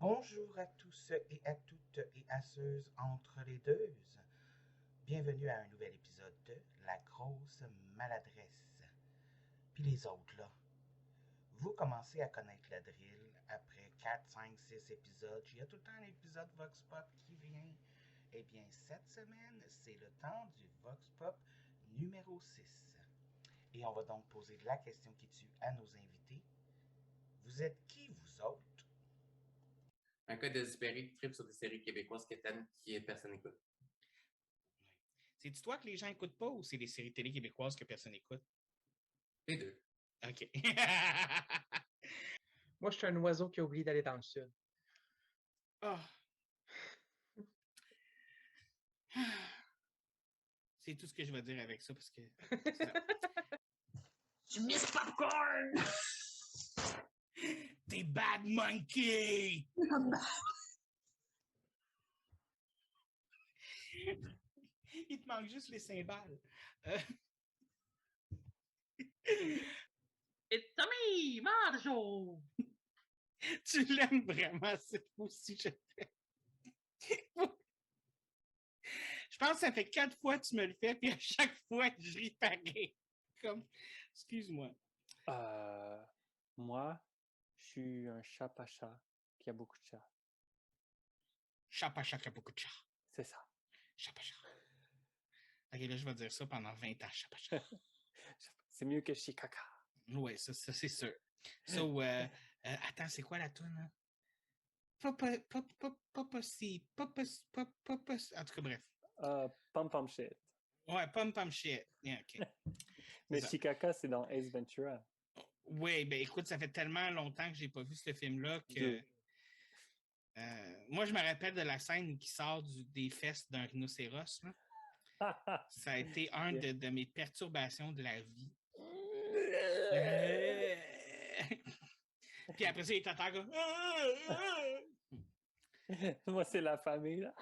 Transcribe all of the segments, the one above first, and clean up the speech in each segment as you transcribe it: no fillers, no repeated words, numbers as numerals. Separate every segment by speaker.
Speaker 1: Bonjour à tous et à toutes et à ceux entre les deux. Bienvenue à un nouvel épisode de La grosse maladresse. Puis les autres, là, vous commencez à connaître le drill après 4, 5, 6 épisodes. Il y a tout le temps un épisode Vox Pop qui vient. Eh bien, cette semaine, c'est le temps du Vox Pop numéro 6. Et on va donc poser la question qui tue à nos invités. Vous êtes qui, vous autres?
Speaker 2: Un cas désespéré qui tripe sur des séries québécoises que t'aimes qui personne n'écoute.
Speaker 3: C'est-tu toi que les gens n'écoutent pas ou c'est les séries télé québécoises que personne n'écoute?
Speaker 2: Les deux.
Speaker 3: OK.
Speaker 4: Moi, je suis un oiseau qui a oublié d'aller dans le sud.
Speaker 3: Oh. C'est tout ce que je vais dire avec ça parce que.
Speaker 5: Tu Miss Popcorn!
Speaker 3: T'es bad monkey! Il te manque juste les cymbales.
Speaker 5: It's me, Marjo!
Speaker 3: Tu l'aimes vraiment, c'est aussi je t'aime. Je pense que ça fait 4 fois que tu me le fais, puis à chaque fois, je ris pareil. Comme, excuse-moi.
Speaker 4: Moi, je suis un chat pacha qui a beaucoup de chats.
Speaker 3: Chat pas chat qui a beaucoup de chats.
Speaker 4: C'est ça.
Speaker 3: Chat pas chat. Ok, là, je vais dire ça pendant 20 ans, chat pas chat.
Speaker 4: C'est mieux que Chicaca.
Speaker 3: Oui, ça c'est sûr. So, attends, c'est quoi la toune, là? Papa, si, papa, en tout cas, bref.
Speaker 4: Pom Pom Shit.
Speaker 3: Ouais, pom pom shit. Yeah, OK.
Speaker 4: Mais
Speaker 3: ça.
Speaker 4: Chicaca, c'est dans Ace Ventura.
Speaker 3: Oui, ben écoute, ça fait tellement longtemps que j'ai pas vu ce film-là que... moi, je me rappelle de la scène qui sort des fesses d'un rhinocéros, là. Ça a été un de mes perturbations de la vie. Puis après ça, il est à terre comme...
Speaker 4: Moi, c'est la famille. Là.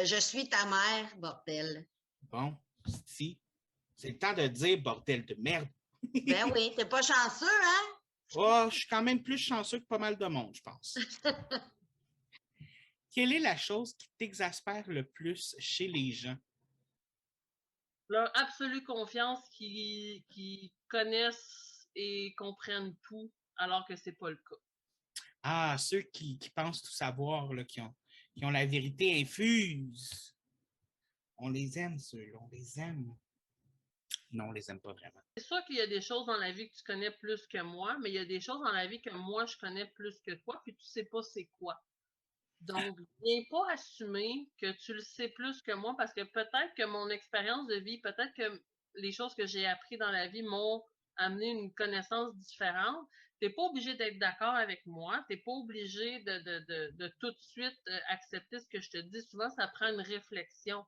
Speaker 6: Je suis ta mère, bordel.
Speaker 3: Bon, si. C'est le temps de dire bordel de merde.
Speaker 6: Ben oui, t'es pas chanceux, hein?
Speaker 3: Oh, je suis quand même plus chanceux que pas mal de monde, je pense. Quelle est la chose qui t'exaspère le plus chez les gens?
Speaker 5: Leur absolue confiance qui connaissent et comprennent tout, alors que c'est pas le cas.
Speaker 3: Ah, ceux qui pensent tout savoir, là, qui ont la vérité infuse. On les aime, ceux-là, on les aime. Non, on les aime pas vraiment.
Speaker 5: C'est sûr qu'il y a des choses dans la vie que tu connais plus que moi, mais il y a des choses dans la vie que moi, je connais plus que toi, puis tu sais pas c'est quoi. Donc, viens pas assumer que tu le sais plus que moi, parce que peut-être que mon expérience de vie, peut-être que les choses que j'ai apprises dans la vie m'ont amené une connaissance différente. T'es pas obligé d'être d'accord avec moi. T'es pas obligé de tout de suite accepter ce que je te dis. Souvent, ça prend une réflexion.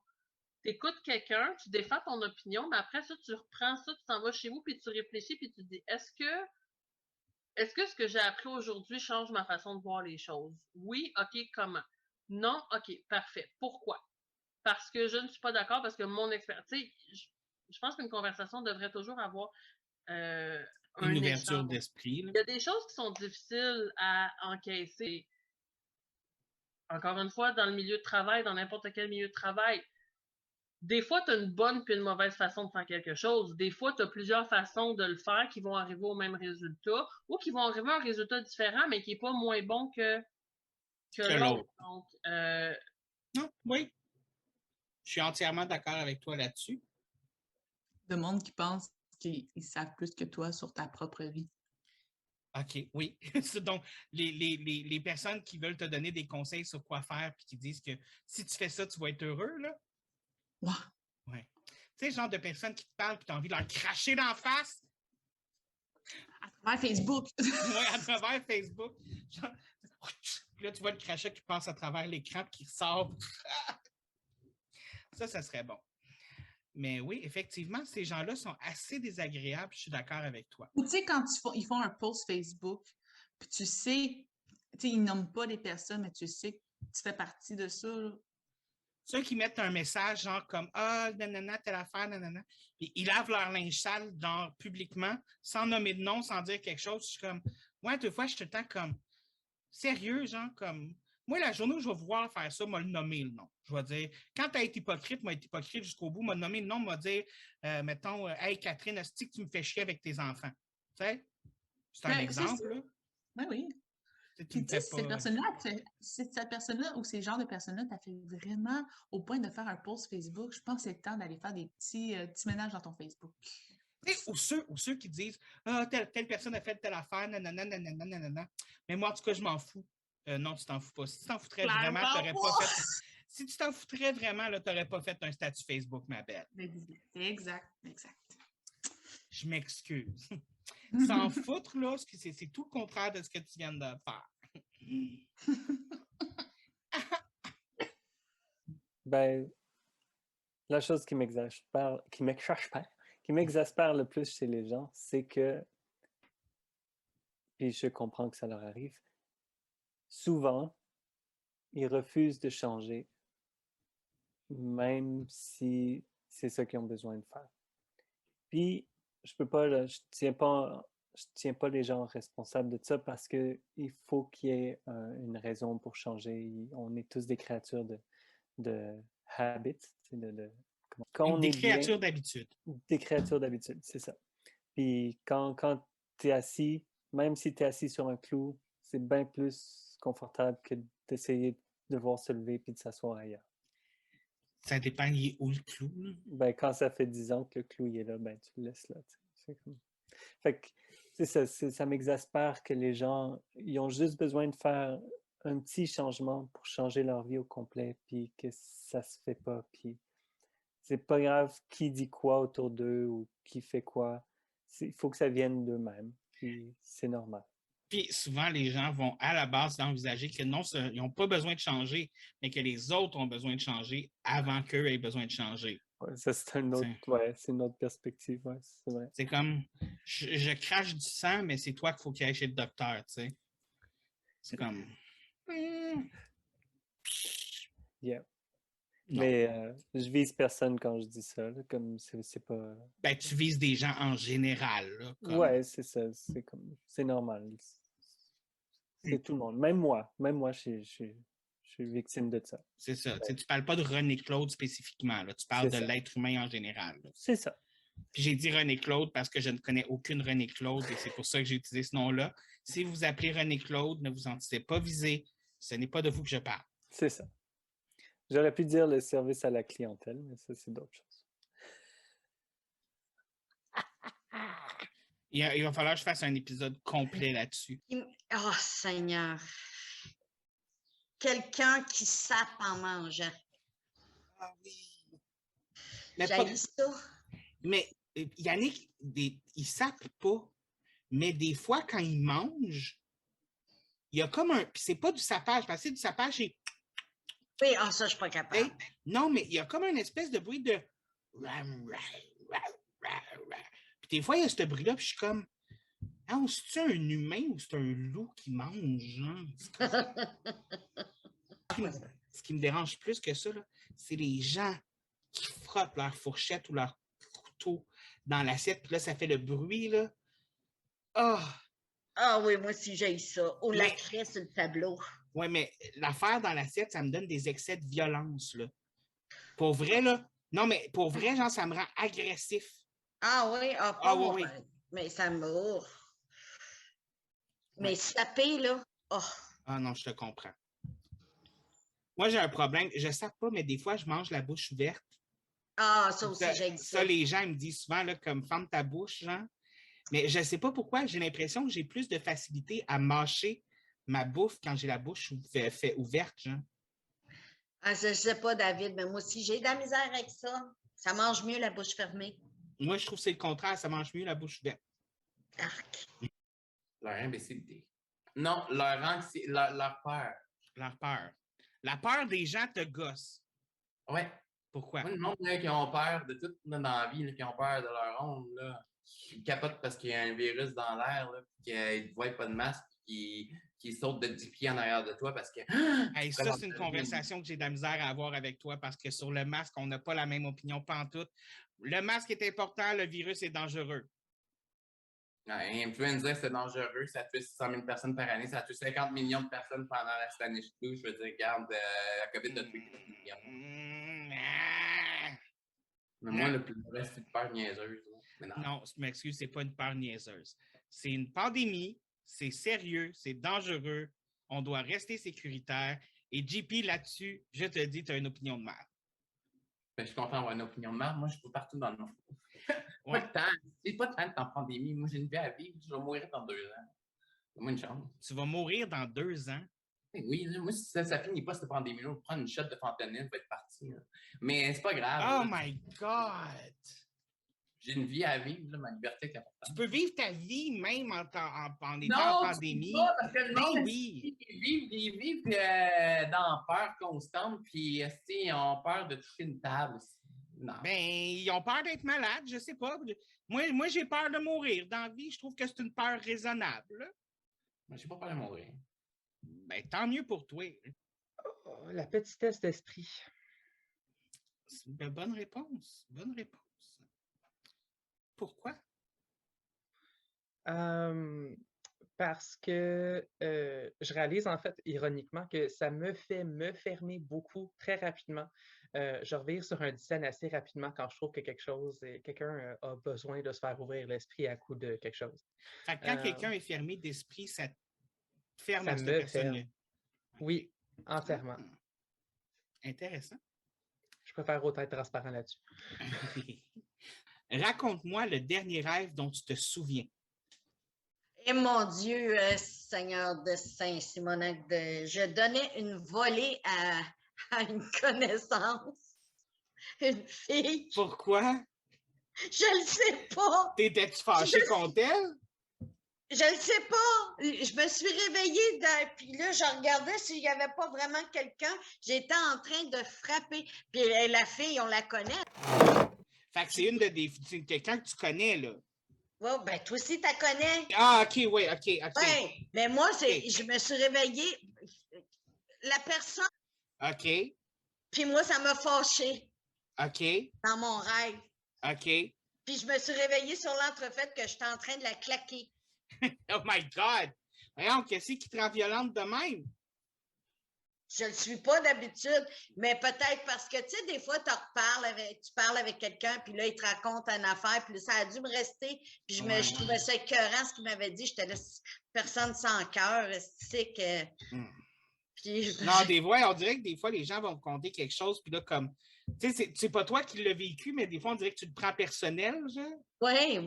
Speaker 5: T'écoutes quelqu'un, tu défends ton opinion, mais après ça, tu reprends ça, tu t'en vas chez vous, puis tu réfléchis, puis tu te dis, est-ce que ce que j'ai appris aujourd'hui change ma façon de voir les choses? Oui, OK, comment? Non, OK, parfait. Pourquoi? Parce que je ne suis pas d'accord, parce que mon expertise, je pense qu'une conversation devrait toujours avoir
Speaker 3: Une
Speaker 5: un
Speaker 3: ouverture
Speaker 5: échange.
Speaker 3: d'esprit, là.
Speaker 5: Il y a des choses qui sont difficiles à encaisser. Encore une fois, dans le milieu de travail, dans n'importe quel milieu de travail, des fois, tu as une bonne puis une mauvaise façon de faire quelque chose. Des fois, tu as plusieurs façons de le faire qui vont arriver au même résultat ou qui vont arriver à un résultat différent, mais qui n'est pas moins bon que l'autre. Donc,
Speaker 3: non, oui. Je suis entièrement d'accord avec toi là-dessus.
Speaker 7: De monde qui pense qu'ils savent plus que toi sur ta propre vie.
Speaker 3: OK, oui. Donc, les personnes qui veulent te donner des conseils sur quoi faire puis qui disent que si tu fais ça, tu vas être heureux, là.
Speaker 7: Ouais.
Speaker 3: Ouais. Tu sais, le genre de personnes qui te parlent et tu as envie de leur cracher d'en face.
Speaker 7: À travers Facebook.
Speaker 3: Oui, à travers Facebook. Genre, puis là, tu vois le crachat qui passe à travers l'écran et qui ressort. Ça serait bon. Mais oui, effectivement, ces gens-là sont assez désagréables. Je suis d'accord avec toi.
Speaker 7: Tu sais, quand ils font un post Facebook, puis tu sais, ils nomment pas les personnes, mais tu sais que tu fais partie de ça. Là.
Speaker 3: Ceux qui mettent un message genre comme « Ah, nanana, telle affaire, nanana », puis ils lavent leur linge sale publiquement, sans nommer de nom, sans dire quelque chose. Je suis comme « Ouais, deux fois, je suis tout le temps comme sérieux, genre comme... » Moi, la journée où je vais vouloir faire ça, m'a le nommer le nom. Je vais dire, quand tu as été hypocrite, m'a été hypocrite jusqu'au bout, m'a nommé le nom, m'a dit, mettons, Hey Catherine, est-ce que tu me fais chier avec tes enfants? Tu sais? C'est un exemple, là.
Speaker 7: Ben oui. Puis, tu sais, si cette personne-là ou ces genres de personnes-là t'a fait vraiment au point de faire un post Facebook, je pense que c'est le temps d'aller faire des petits ménages dans ton Facebook.
Speaker 3: Ou ceux qui disent Ah, telle personne a fait telle affaire, nanana, nanana, nanana. Mais moi, en tout cas, je m'en fous. Non, tu t'en fous pas. Si tu t'en foutrais vraiment, tu n'aurais pas fait. Si tu t'en foutrais vraiment, tu n'aurais pas fait un statut Facebook, ma belle.
Speaker 7: Exact.
Speaker 3: Je m'excuse. S'en foutre, là, c'est tout le contraire de ce que tu viens de faire.
Speaker 4: Ben, la chose qui m'exaspère le plus chez les gens, c'est que, puis je comprends que ça leur arrive, souvent, ils refusent de changer, même si c'est ça qu'ils ont besoin de faire. Puis, je tiens pas les gens responsables de ça parce que il faut qu'il y ait une raison pour changer. On est tous des créatures de habits,
Speaker 3: des créatures d'habitude.
Speaker 4: Des créatures d'habitude, c'est ça. Puis quand tu es assis, même si tu es assis sur un clou, c'est bien plus confortable que d'essayer de devoir se lever puis de s'asseoir ailleurs.
Speaker 3: Ça dépend, il est où le clou? Là?
Speaker 4: Ben, quand ça fait 10 ans que le clou il est là, ben tu le laisses là. C'est comme... Fait que ça m'exaspère que les gens, ils ont juste besoin de faire un petit changement pour changer leur vie au complet, puis que ça se fait pas, puis c'est pas grave qui dit quoi autour d'eux ou qui fait quoi. Il faut que ça vienne d'eux-mêmes, puis c'est normal.
Speaker 3: Puis souvent, les gens vont à la base envisager que non, ils n'ont pas besoin de changer, mais que les autres ont besoin de changer avant qu'eux aient besoin de changer.
Speaker 4: Ouais, ça, c'est une autre perspective, ouais, c'est vrai.
Speaker 3: C'est comme, je crache du sang, mais c'est toi qu'il faut qu'il aille chez le docteur, tu sais. C'est comme...
Speaker 4: Yeah. Non. Mais je vise personne quand je dis ça, là, comme c'est pas...
Speaker 3: Ben, tu vises des gens en général, là. Comme...
Speaker 4: Ouais, c'est ça, c'est normal. C'est tout le monde. Même moi, je suis victime de ça.
Speaker 3: C'est ça. Ouais. Tu parles pas de René Claude spécifiquement, là. Tu parles de l'être humain en général. Là.
Speaker 4: C'est ça.
Speaker 3: Puis j'ai dit René Claude parce que je ne connais aucune René Claude et c'est pour ça que j'ai utilisé ce nom-là. Si vous appelez René Claude, ne vous en sentez pas visé. Ce n'est pas de vous que je parle.
Speaker 4: C'est ça. J'aurais pu dire le service à la clientèle, mais ça, c'est d'autres choses.
Speaker 3: Il va falloir que je fasse un épisode complet là-dessus.
Speaker 6: Oh, Seigneur! Quelqu'un qui sape en mangeant.
Speaker 3: Ah oui!
Speaker 6: J'ai ça.
Speaker 3: Mais Yannick, il sape pas. Mais des fois, quand il mange, il y a comme un... Puis c'est pas du sapage, parce que du sapage, c'est...
Speaker 6: Oui, ça, je suis pas capable.
Speaker 3: Non, mais il y a comme une espèce de bruit de... Puis des fois, il y a ce bruit-là, puis je suis comme... Ah, c'est-tu un humain ou c'est un loup qui mange? Hein? Ce qui me dérange plus que ça, c'est les gens qui frottent leur fourchette ou leur couteau dans l'assiette, puis là, ça fait le bruit, là. Oh!
Speaker 6: Ah oui, moi aussi, j'ai ça. Ou la craie sur le tableau.
Speaker 3: Oui, mais l'affaire dans l'assiette, ça me donne des excès de violence, là. Pour vrai, là. Non, mais pour vrai, genre, ça me rend agressif.
Speaker 6: Ah oui?
Speaker 3: Oui.
Speaker 6: Mais ça me... Mais saper, là... Oh.
Speaker 3: Ah non, je te comprends. Moi, j'ai un problème. Je ne sape pas, mais des fois, je mange la bouche ouverte.
Speaker 6: Ah, ça aussi, j'ai ça.
Speaker 3: Ça, les gens me disent souvent, là, comme ferme ta bouche, genre. Mais je ne sais pas pourquoi, j'ai l'impression que j'ai plus de facilité à mâcher ma bouffe quand j'ai la bouche ouverte, genre.
Speaker 6: Ah, je ne sais pas, David, mais moi aussi, j'ai de la misère avec ça. Ça mange mieux la bouche fermée.
Speaker 3: Moi, je trouve que c'est le contraire, ça mange mieux la bouche ouverte.
Speaker 6: Arc.
Speaker 2: Leur imbécilité. Non, leur peur.
Speaker 3: Leur peur. La peur des gens te gosse.
Speaker 2: Ouais.
Speaker 3: Pourquoi?
Speaker 2: Moi, le monde là, qui ont peur de tout dans la vie, là, qui ont peur de leur onde, là, je capote parce qu'il y a un virus dans l'air, qu'ils ne voient pas de masque, qu'ils qui saute de 10 pieds en arrière de toi parce que.
Speaker 3: Hey, ça, c'est une conversation que j'ai de la misère à avoir avec toi parce que sur le masque, on n'a pas la même opinion pantoute. Le masque est important, le virus est dangereux.
Speaker 2: Influenza, c'est dangereux. Ça tue 600 000 personnes par année. Ça tue 50 millions de personnes pendant la Spanish flu. Je veux dire, regarde, la COVID a tué 4 millions. Mais moi, le reste, c'est une peur niaiseuse.
Speaker 3: Non, je m'excuse, c'est pas une peur niaiseuse. C'est une pandémie, c'est sérieux, c'est dangereux. On doit rester sécuritaire. Et JP, là-dessus, je te dis, tu as une opinion de merde.
Speaker 2: Ben, je suis content d'avoir une opinion de merde. Moi, je suis partout dans le monde.
Speaker 3: Ouais.
Speaker 2: Pas de temps. C'est pas de temps en pandémie. Moi, j'ai une vie à vivre. Je vais mourir dans 2 ans. Donne-moi une chance.
Speaker 3: Tu vas mourir dans 2 ans?
Speaker 2: Oui, moi, si ça finit pas cette pandémie-là, on va prendre une shot de fentanyl, va être parti. Là. Mais c'est pas grave.
Speaker 3: Oh
Speaker 2: là.
Speaker 3: my God!
Speaker 2: J'ai une vie à vivre, là, ma liberté est importante.
Speaker 3: Tu peux vivre ta vie même en étant en pandémie.
Speaker 2: Non, parce que le monde,
Speaker 3: oui.
Speaker 2: ils vivent dans peur constante, puis ils ont peur de toucher une table. Non.
Speaker 3: Ben, ils ont peur d'être malades, je sais pas. Moi, j'ai peur de mourir. Dans la vie, je trouve que c'est une peur raisonnable.
Speaker 2: Moi, j'ai pas peur de mourir.
Speaker 3: Ben, tant mieux pour toi.
Speaker 1: Oh, la petitesse d'esprit.
Speaker 3: C'est une bonne réponse. Bonne réponse. Pourquoi?
Speaker 8: Parce que je réalise, en fait, ironiquement, que ça me fait me fermer beaucoup, très rapidement. Je revire sur un dizaine assez rapidement quand je trouve que quelqu'un a besoin de se faire ouvrir l'esprit à coup de quelque chose.
Speaker 3: Fait que quand quelqu'un est fermé d'esprit, ça te ferme
Speaker 8: Ça
Speaker 3: à cette
Speaker 8: me
Speaker 3: personne-là.
Speaker 8: ferme. Oui, entièrement.
Speaker 3: Intéressant.
Speaker 8: Je préfère autant être transparent là-dessus.
Speaker 3: Raconte-moi le dernier rêve dont tu te souviens.
Speaker 6: Et mon Dieu, Seigneur de Saint-Simonac, je donnais une volée à une connaissance, une fille.
Speaker 3: Pourquoi?
Speaker 6: Je le sais pas.
Speaker 3: T'étais-tu fâché contre elle?
Speaker 6: Je le sais pas. Je me suis réveillée, puis là, je regardais s'il n'y avait pas vraiment quelqu'un. J'étais en train de frapper. Puis la fille, on la connaît.
Speaker 3: Fait que c'est quelqu'un que tu connais, là.
Speaker 6: Ouais, ben toi aussi, tu la connais.
Speaker 3: Ah, OK, oui, OK.
Speaker 6: Ouais, mais moi, je me suis réveillée. La personne.
Speaker 3: OK.
Speaker 6: Puis moi, ça m'a fâchée.
Speaker 3: OK.
Speaker 6: Dans mon rêve.
Speaker 3: OK.
Speaker 6: Puis je me suis réveillée sur l'entrefaite que j'étais en train de la claquer.
Speaker 3: Oh my God! Voyons, qu'est-ce qui te rend violente de même?
Speaker 6: Je le suis pas d'habitude, mais peut-être parce que, tu sais, des fois, tu parles avec quelqu'un, puis là, il te raconte une affaire, puis là, ça a dû me rester, puis je trouvais ça écœurant, ce qu'il m'avait dit. J'étais là, personne sans cœur, c'est que... Puis,
Speaker 3: non, des fois, on dirait que des fois, les gens vont me conter quelque chose, puis là, comme... Tu sais, c'est pas toi qui l'as vécu, mais des fois, on dirait que tu le prends personnel, genre.
Speaker 6: Oui.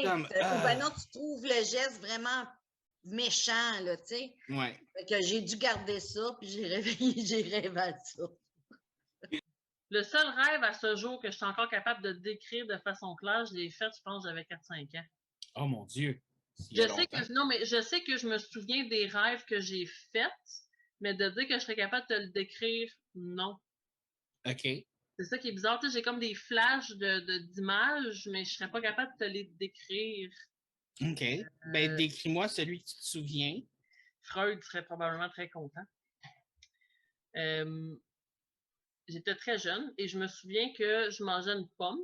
Speaker 3: Comme,
Speaker 6: ben non, tu trouves le geste vraiment méchant, là, tu sais.
Speaker 3: Oui.
Speaker 6: Fait que j'ai dû garder ça, puis j'ai rêvé à ça.
Speaker 5: Le seul rêve à ce jour que je suis encore capable de décrire de façon claire, je l'ai fait, je pense, j'avais 4-5 ans.
Speaker 3: Oh mon Dieu!
Speaker 5: Je sais que je me souviens des rêves que j'ai faits, mais de dire que je serais capable de te le décrire, non.
Speaker 3: OK.
Speaker 5: C'est ça qui est bizarre. Tu sais, j'ai comme des flashs d'images, mais je serais pas capable de te les décrire.
Speaker 3: OK. Ben, décris-moi celui que tu te souviens.
Speaker 5: Freud serait probablement très content. J'étais très jeune et je me souviens que je mangeais une pomme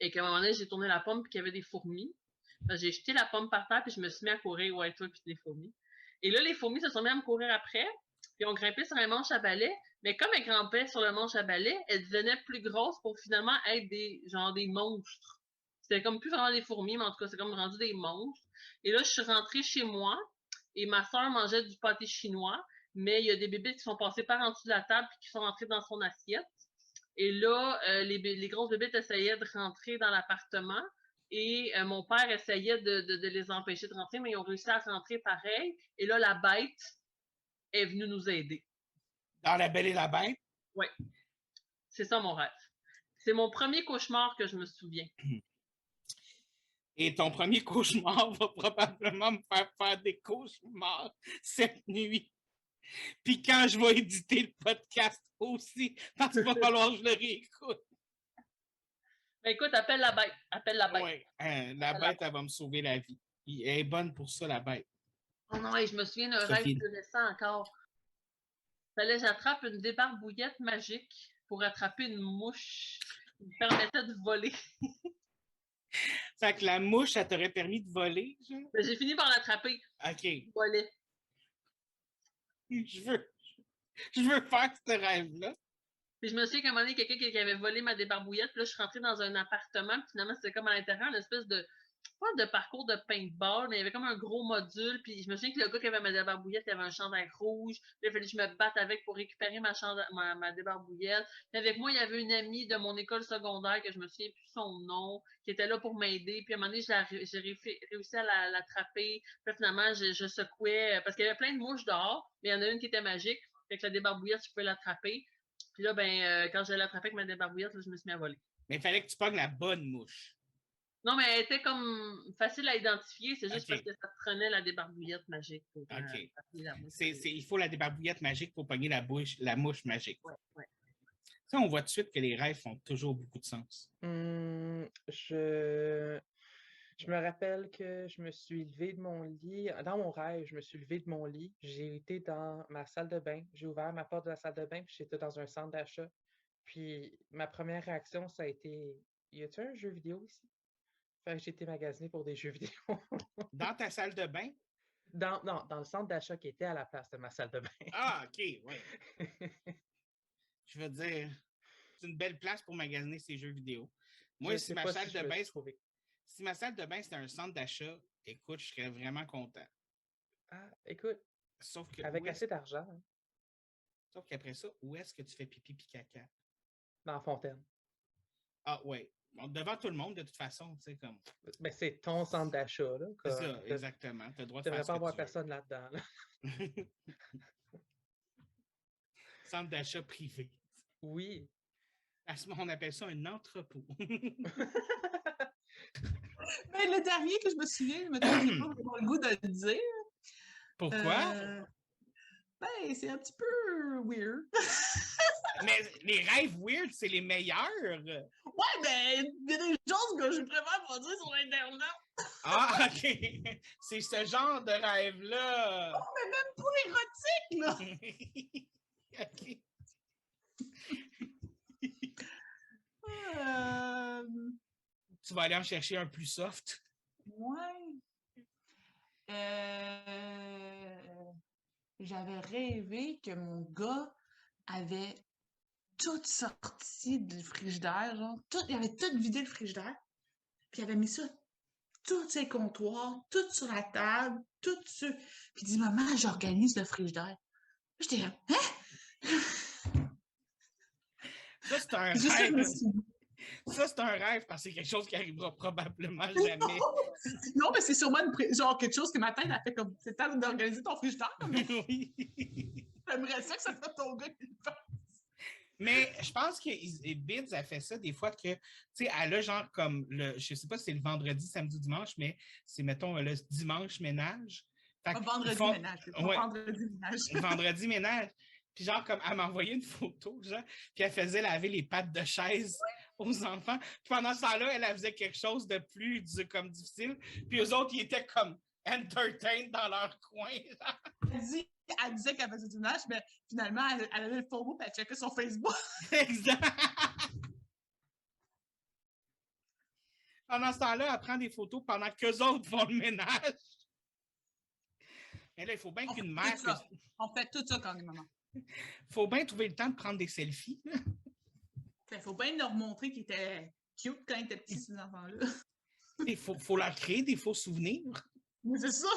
Speaker 5: et qu'à un moment donné, j'ai tourné la pomme et qu'il y avait des fourmis. J'ai jeté la pomme par terre puis je me suis mis à courir, ouais, toi, puis les fourmis. Et là, les fourmis se sont mis à me courir après, puis ont grimpé sur un manche à balai. Mais comme elles grimpaient sur le manche à balai, elles devenaient plus grosses pour finalement être des monstres. C'était comme plus vraiment des fourmis, mais en tout cas, c'est comme rendu des monstres. Et là, je suis rentrée chez moi et ma soeur mangeait du pâté chinois, mais il y a des bébés qui sont passés par en dessous de la table et qui sont rentrés dans son assiette. Et là, les grosses bébés essayaient de rentrer dans l'appartement et mon père essayait de les empêcher de rentrer, mais ils ont réussi à rentrer pareil. Et là, la bête est venue nous aider.
Speaker 3: Dans La Belle et la Bête?
Speaker 5: Oui. C'est ça mon rêve. C'est mon premier cauchemar que je me souviens.
Speaker 3: Et ton premier cauchemar va probablement me faire des cauchemars cette nuit. Puis quand je vais éditer le podcast aussi, parce qu'il va falloir que je le réécoute.
Speaker 5: Ben écoute, appelle la bête. Appelle la bête.
Speaker 3: Oui, la bête, elle va me sauver la vie. Elle est bonne pour ça, la bête.
Speaker 5: Oh non, et je me souviens d'un rêve plus récent encore. Fallait que j'attrape une débarbouillette magique pour attraper une mouche qui me permettait de voler.
Speaker 3: Fait que la mouche, ça t'aurait permis de voler, genre?
Speaker 5: Mais j'ai fini par l'attraper.
Speaker 3: OK.
Speaker 5: Je volais.
Speaker 3: Je veux faire ce rêve-là.
Speaker 5: Puis je me souviens qu'à un moment donné, quelqu'un qui avait volé ma débarbouillette, puis là, je suis rentrée dans un appartement, puis finalement, c'était comme à l'intérieur, une espèce de, pas de parcours de paintball, mais il y avait comme un gros module, puis je me souviens que le gars qui avait ma débarbouillette, il avait un chandail rouge, puis il a fallu que je me batte avec pour récupérer ma débarbouillette. Puis avec moi, il y avait une amie de mon école secondaire, que je me souviens plus son nom, qui était là pour m'aider, puis à un moment donné, j'ai réussi à l'attraper, puis finalement, je secouais, parce qu'il y avait plein de mouches dehors, mais il y en a une qui était magique, fait que la débarbouillette, je pouvais l'attraper. Puis là, quand je l'ai attrapée avec ma débarbouillette, là, je me suis mis à voler.
Speaker 3: Mais il fallait que tu pognes la bonne mouche.
Speaker 5: Non, mais elle était comme facile à identifier. C'est juste parce que ça prenait la débarbouillette magique. Pour,
Speaker 3: il faut la débarbouillette magique pour pogner la mouche magique.
Speaker 5: Ouais.
Speaker 3: Ça, on voit tout de suite que les rêves font toujours beaucoup de sens.
Speaker 8: Je me rappelle que je me suis levée de mon lit. Dans mon rêve, je me suis levée de mon lit. J'ai été dans ma salle de bain. J'ai ouvert ma porte de la salle de bain, puis j'étais dans un centre d'achat. Puis ma première réaction, ça a été « Y a-t-il un jeu vidéo ici? » Fait que j'ai été magasiner pour des jeux vidéo.
Speaker 3: Dans ta salle de bain?
Speaker 8: Non, dans le centre d'achat qui était à la place de ma salle de bain.
Speaker 3: Ah, OK, oui. Je veux dire, c'est une belle place pour magasiner ces jeux vidéo. Moi, si ma salle de bain c'était un centre d'achat, écoute, je serais vraiment content.
Speaker 8: Ah, écoute,
Speaker 3: sauf que
Speaker 8: avec assez d'argent. Hein.
Speaker 3: Sauf qu'après ça, où est-ce que tu fais pipi pis caca?
Speaker 8: Dans la fontaine.
Speaker 3: Ah, oui. Bon, devant tout le monde, de toute façon, tu sais, comme...
Speaker 8: Mais c'est ton centre d'achat, là.
Speaker 3: C'est ça, exactement. Tu as le droit de faire
Speaker 8: ça. Tu devrais pas avoir personne là-dedans, là.
Speaker 3: Centre d'achat privé.
Speaker 8: Oui.
Speaker 3: À ce moment, on appelle ça un entrepôt.
Speaker 7: Mais le dernier que je me souviens, je me donne pas vraiment le goût de le dire.
Speaker 3: Pourquoi?
Speaker 7: C'est un petit peu weird.
Speaker 3: Mais les rêves weird, c'est les meilleurs.
Speaker 7: Ouais, mais il y a des choses que je préfère pas dire sur Internet.
Speaker 3: Ah, OK. C'est ce genre de rêve-là.
Speaker 7: Oh, mais même pour érotique, là.
Speaker 3: OK. Tu vas aller en chercher un plus soft.
Speaker 7: Ouais. J'avais rêvé que mon gars avait tout sorti du frigidaire, genre, il avait tout vidé le frigidaire, puis il avait mis ça, tous ses comptoirs, tout sur la table, tout sur... Puis il dit, maman, j'organise le frigidaire. J'étais là, hein?
Speaker 3: Ça, c'est un rêve. Ça, c'est un rêve parce que c'est quelque chose qui arrivera probablement jamais.
Speaker 7: Non, mais c'est sûrement genre quelque chose que ma tête a fait comme, c'est temps d'organiser ton frigidaire.
Speaker 3: Oui.
Speaker 7: J'aimerais ça que ça soit ton gars qui le fasse.
Speaker 3: Mais je pense que Bids a fait ça des fois que, tu sais, elle a genre comme, je sais pas si c'est le vendredi, samedi, dimanche, mais c'est, mettons, le dimanche ménage.
Speaker 7: Vendredi ménage.
Speaker 3: Ouais,
Speaker 7: vendredi ménage.
Speaker 3: Vendredi ménage. Puis genre, comme, elle m'a envoyé une photo, genre, puis elle faisait laver les pattes de chaise aux enfants. Puis pendant ce temps-là, elle faisait quelque chose de plus, comme, difficile. Puis eux autres, ils étaient comme entertained dans leur coin.
Speaker 7: Elle disait qu'elle faisait du ménage, mais finalement, elle avait le faux mot et elle checkait son Facebook.
Speaker 3: Exact. Pendant ce temps-là, elle prend des photos pendant qu'eux autres font le ménage. Mais là, il faut bien qu'une mère...
Speaker 7: On fait tout ça quand même, maman.
Speaker 3: Il faut bien trouver le temps de prendre des selfies.
Speaker 7: Il faut bien leur montrer qu'ils étaient cute quand ils étaient petits, ces enfants-là.
Speaker 3: Il faut leur créer des faux souvenirs.
Speaker 7: Mais c'est ça!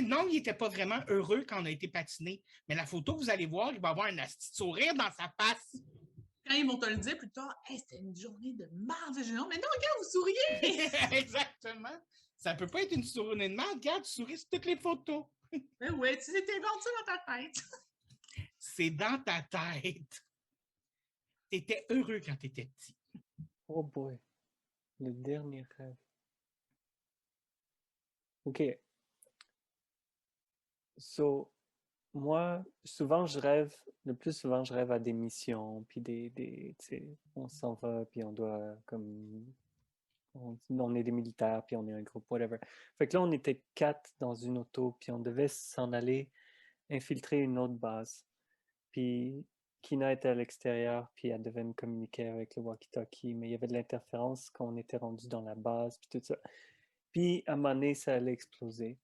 Speaker 3: Non, il n'était pas vraiment heureux quand on a été patiné. Mais la photo, vous allez voir, il va avoir un asti de sourire dans sa face.
Speaker 7: Quand ils vont te le dire plus tard, hey, c'était une journée de merde. Mais non, regarde, vous souriez!
Speaker 3: Exactement. Ça peut pas être une journée de merde. Regarde, tu souris sur toutes les photos.
Speaker 7: Mais ouais, tu t'es inventé dans ta tête.
Speaker 3: C'est dans ta tête. T'étais heureux quand t'étais petit.
Speaker 4: Oh boy. Le dernier rêve. OK. So, moi, le plus souvent, je rêve à des missions, puis tu sais, on s'en va, puis on doit comme On est des militaires, puis on est un groupe, whatever. Fait que là, on était 4 dans une auto, puis on devait s'en aller infiltrer une autre base. Puis Kina était à l'extérieur, puis elle devait me communiquer avec le walkie-talkie, mais il y avait de l'interférence quand on était rendu dans la base, puis tout ça. Puis à un moment donné, ça allait exploser.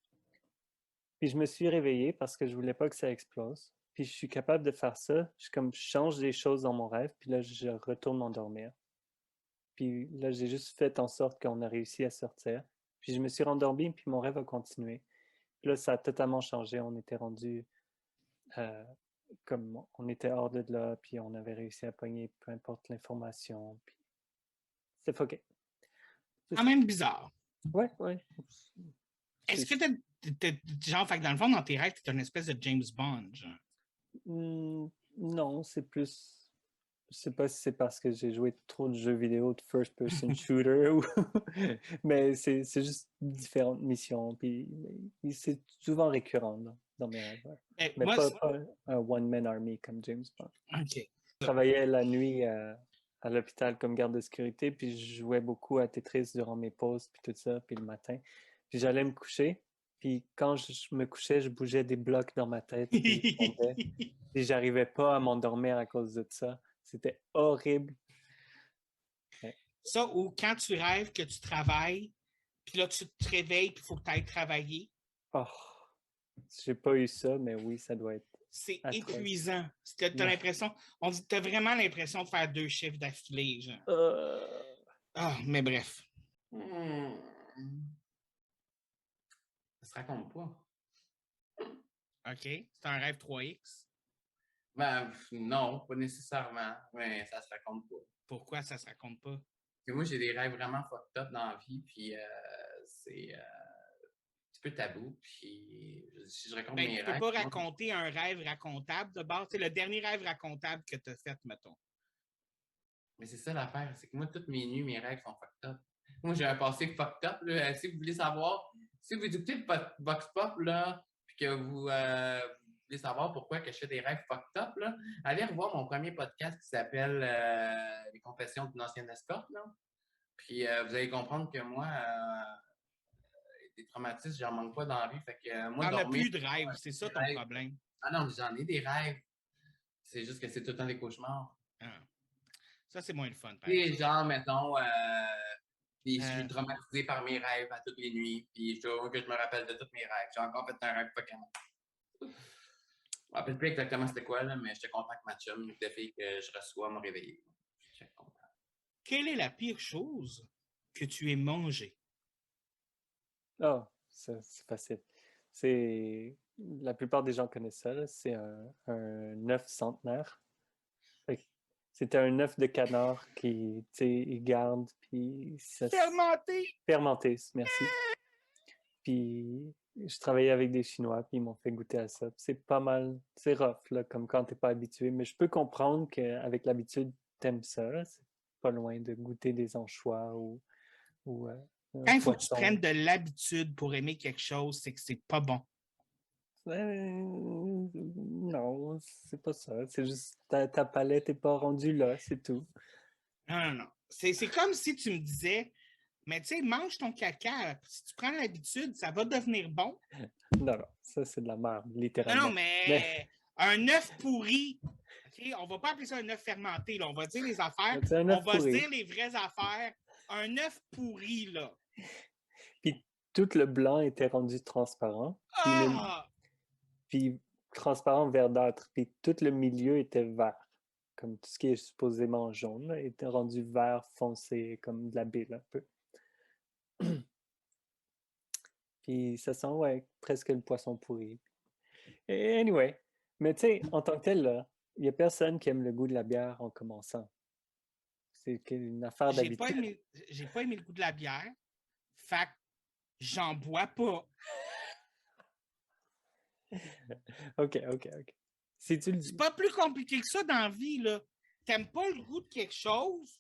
Speaker 4: Puis je me suis réveillé parce que je voulais pas que ça explose. Puis je suis capable de faire ça. Je change des choses dans mon rêve, puis là, je retourne m'endormir. Puis là, j'ai juste fait en sorte qu'on a réussi à sortir. Puis je me suis rendormi, puis mon rêve a continué. Puis là, ça a totalement changé. On était rendu comme on était hors de là, puis on avait réussi à pogner peu importe l'information. Puis c'est fucké.
Speaker 3: Quand même bizarre.
Speaker 4: Ouais.
Speaker 3: Est-ce que genre, fait que dans le fond, dans tes rêves, t'es une espèce de James Bond, genre?
Speaker 4: Non, c'est plus... Je sais pas si c'est parce que j'ai joué trop de jeux vidéo de first-person shooter ou... mais c'est juste différentes missions, puis c'est souvent récurrent dans mes rêves. Ouais. Mais pas un one-man army comme James Bond.
Speaker 3: OK.
Speaker 4: Je travaillais la nuit à l'hôpital comme garde de sécurité, puis je jouais beaucoup à Tetris durant mes pauses, puis tout ça, puis le matin. Puis j'allais me coucher, puis quand je me couchais, je bougeais des blocs dans ma tête, puis je tombais. Puis j'arrivais pas à m'endormir à cause de ça. C'était horrible.
Speaker 3: Ouais. Ça, ou quand tu rêves que tu travailles, puis là, tu te réveilles, puis il faut que tu ailles travailler.
Speaker 4: Oh, j'ai pas eu ça, mais oui, ça doit être...
Speaker 3: C'est épuisant. Tu as l'impression... Tu as vraiment l'impression de faire 2 chiffres d'affilée, genre. Mais bref.
Speaker 2: Ça se raconte pas.
Speaker 3: OK. C'est un rêve 3X?
Speaker 2: Ben, non, pas nécessairement, mais ça se raconte pas.
Speaker 3: Pourquoi ça se raconte pas?
Speaker 2: Parce que moi, j'ai des rêves vraiment fucked up dans la vie, puis c'est un petit peu tabou, puis si je raconte mes rêves...
Speaker 3: Tu peux pas raconter un rêve racontable de base. C'est le dernier rêve racontable que tu as fait, mettons.
Speaker 2: Mais c'est ça l'affaire, c'est que moi, toutes mes nuits, mes rêves sont fucked up. Moi, j'ai un passé fucked up, là. Si vous voulez savoir, si vous écoutez le Vox Pop, là, puis que vous voulez savoir pourquoi que je fais des rêves fucked up, là, allez revoir mon premier podcast qui s'appelle Les confessions d'une ancienne escorte, là. Puis vous allez comprendre que moi, des traumatismes, j'en manque pas dans la vie. Fait que moi,
Speaker 3: t'en as plus de rêves, c'est ça ton problème.
Speaker 2: Ah non, j'en ai des rêves. C'est juste que c'est tout le temps des cauchemars.
Speaker 3: Ah. Ça, c'est moins le fun.
Speaker 2: Et genre, mettons, je suis traumatisé par mes rêves à toutes les nuits, puis je dois que je me rappelle de tous mes rêves. J'ai encore fait un rêve fucking. Je me rappelle plus exactement c'était quoi, là, mais j'étais content que ma chum, de fille que je reçois, m'a réveillé. J'étais content.
Speaker 3: Quelle est la pire chose que tu aies mangée?
Speaker 4: Oh, c'est facile. La plupart des gens connaissent ça, là. C'est un œuf centenaire. C'était un œuf de canard qui, tu sais, ils gardent, puis...
Speaker 3: Fermenté!
Speaker 4: Fermenté, merci. Puis je travaillais avec des Chinois, puis ils m'ont fait goûter à ça. C'est pas mal, c'est rough, là, comme quand t'es pas habitué. Mais je peux comprendre qu'avec l'habitude, t'aimes ça. Là. C'est pas loin de goûter des anchois ou
Speaker 3: quand il faut que tu prennes de l'habitude pour aimer quelque chose, c'est que c'est pas bon.
Speaker 4: Non, c'est pas ça. C'est juste ta palette n'est pas rendue là, c'est tout.
Speaker 3: Non. C'est comme si tu me disais, mais tu sais, mange ton caca. Si tu prends l'habitude, ça va devenir bon.
Speaker 4: Non, ça c'est de la merde, littéralement.
Speaker 3: Non, mais un œuf pourri, okay? On va pas appeler ça un œuf fermenté, là. On va dire les affaires. On va se dire les vraies affaires. Un œuf pourri, là.
Speaker 4: Puis tout le blanc était rendu transparent. Puis transparent verdâtre. Puis tout le milieu était vert. Comme tout ce qui est supposément jaune, là, était rendu vert foncé, comme de la bile un peu. Puis ça sent, ouais, presque le poisson pourri. Et anyway, mais tu sais, en tant que tel, là, il n'y a personne qui aime le goût de la bière en commençant. C'est une affaire d'habitude.
Speaker 3: J'ai pas aimé le goût de la bière. Fait que j'en bois pas.
Speaker 4: OK.
Speaker 3: C'est pas plus compliqué que ça dans la vie, là. T'aimes pas le goût de quelque chose,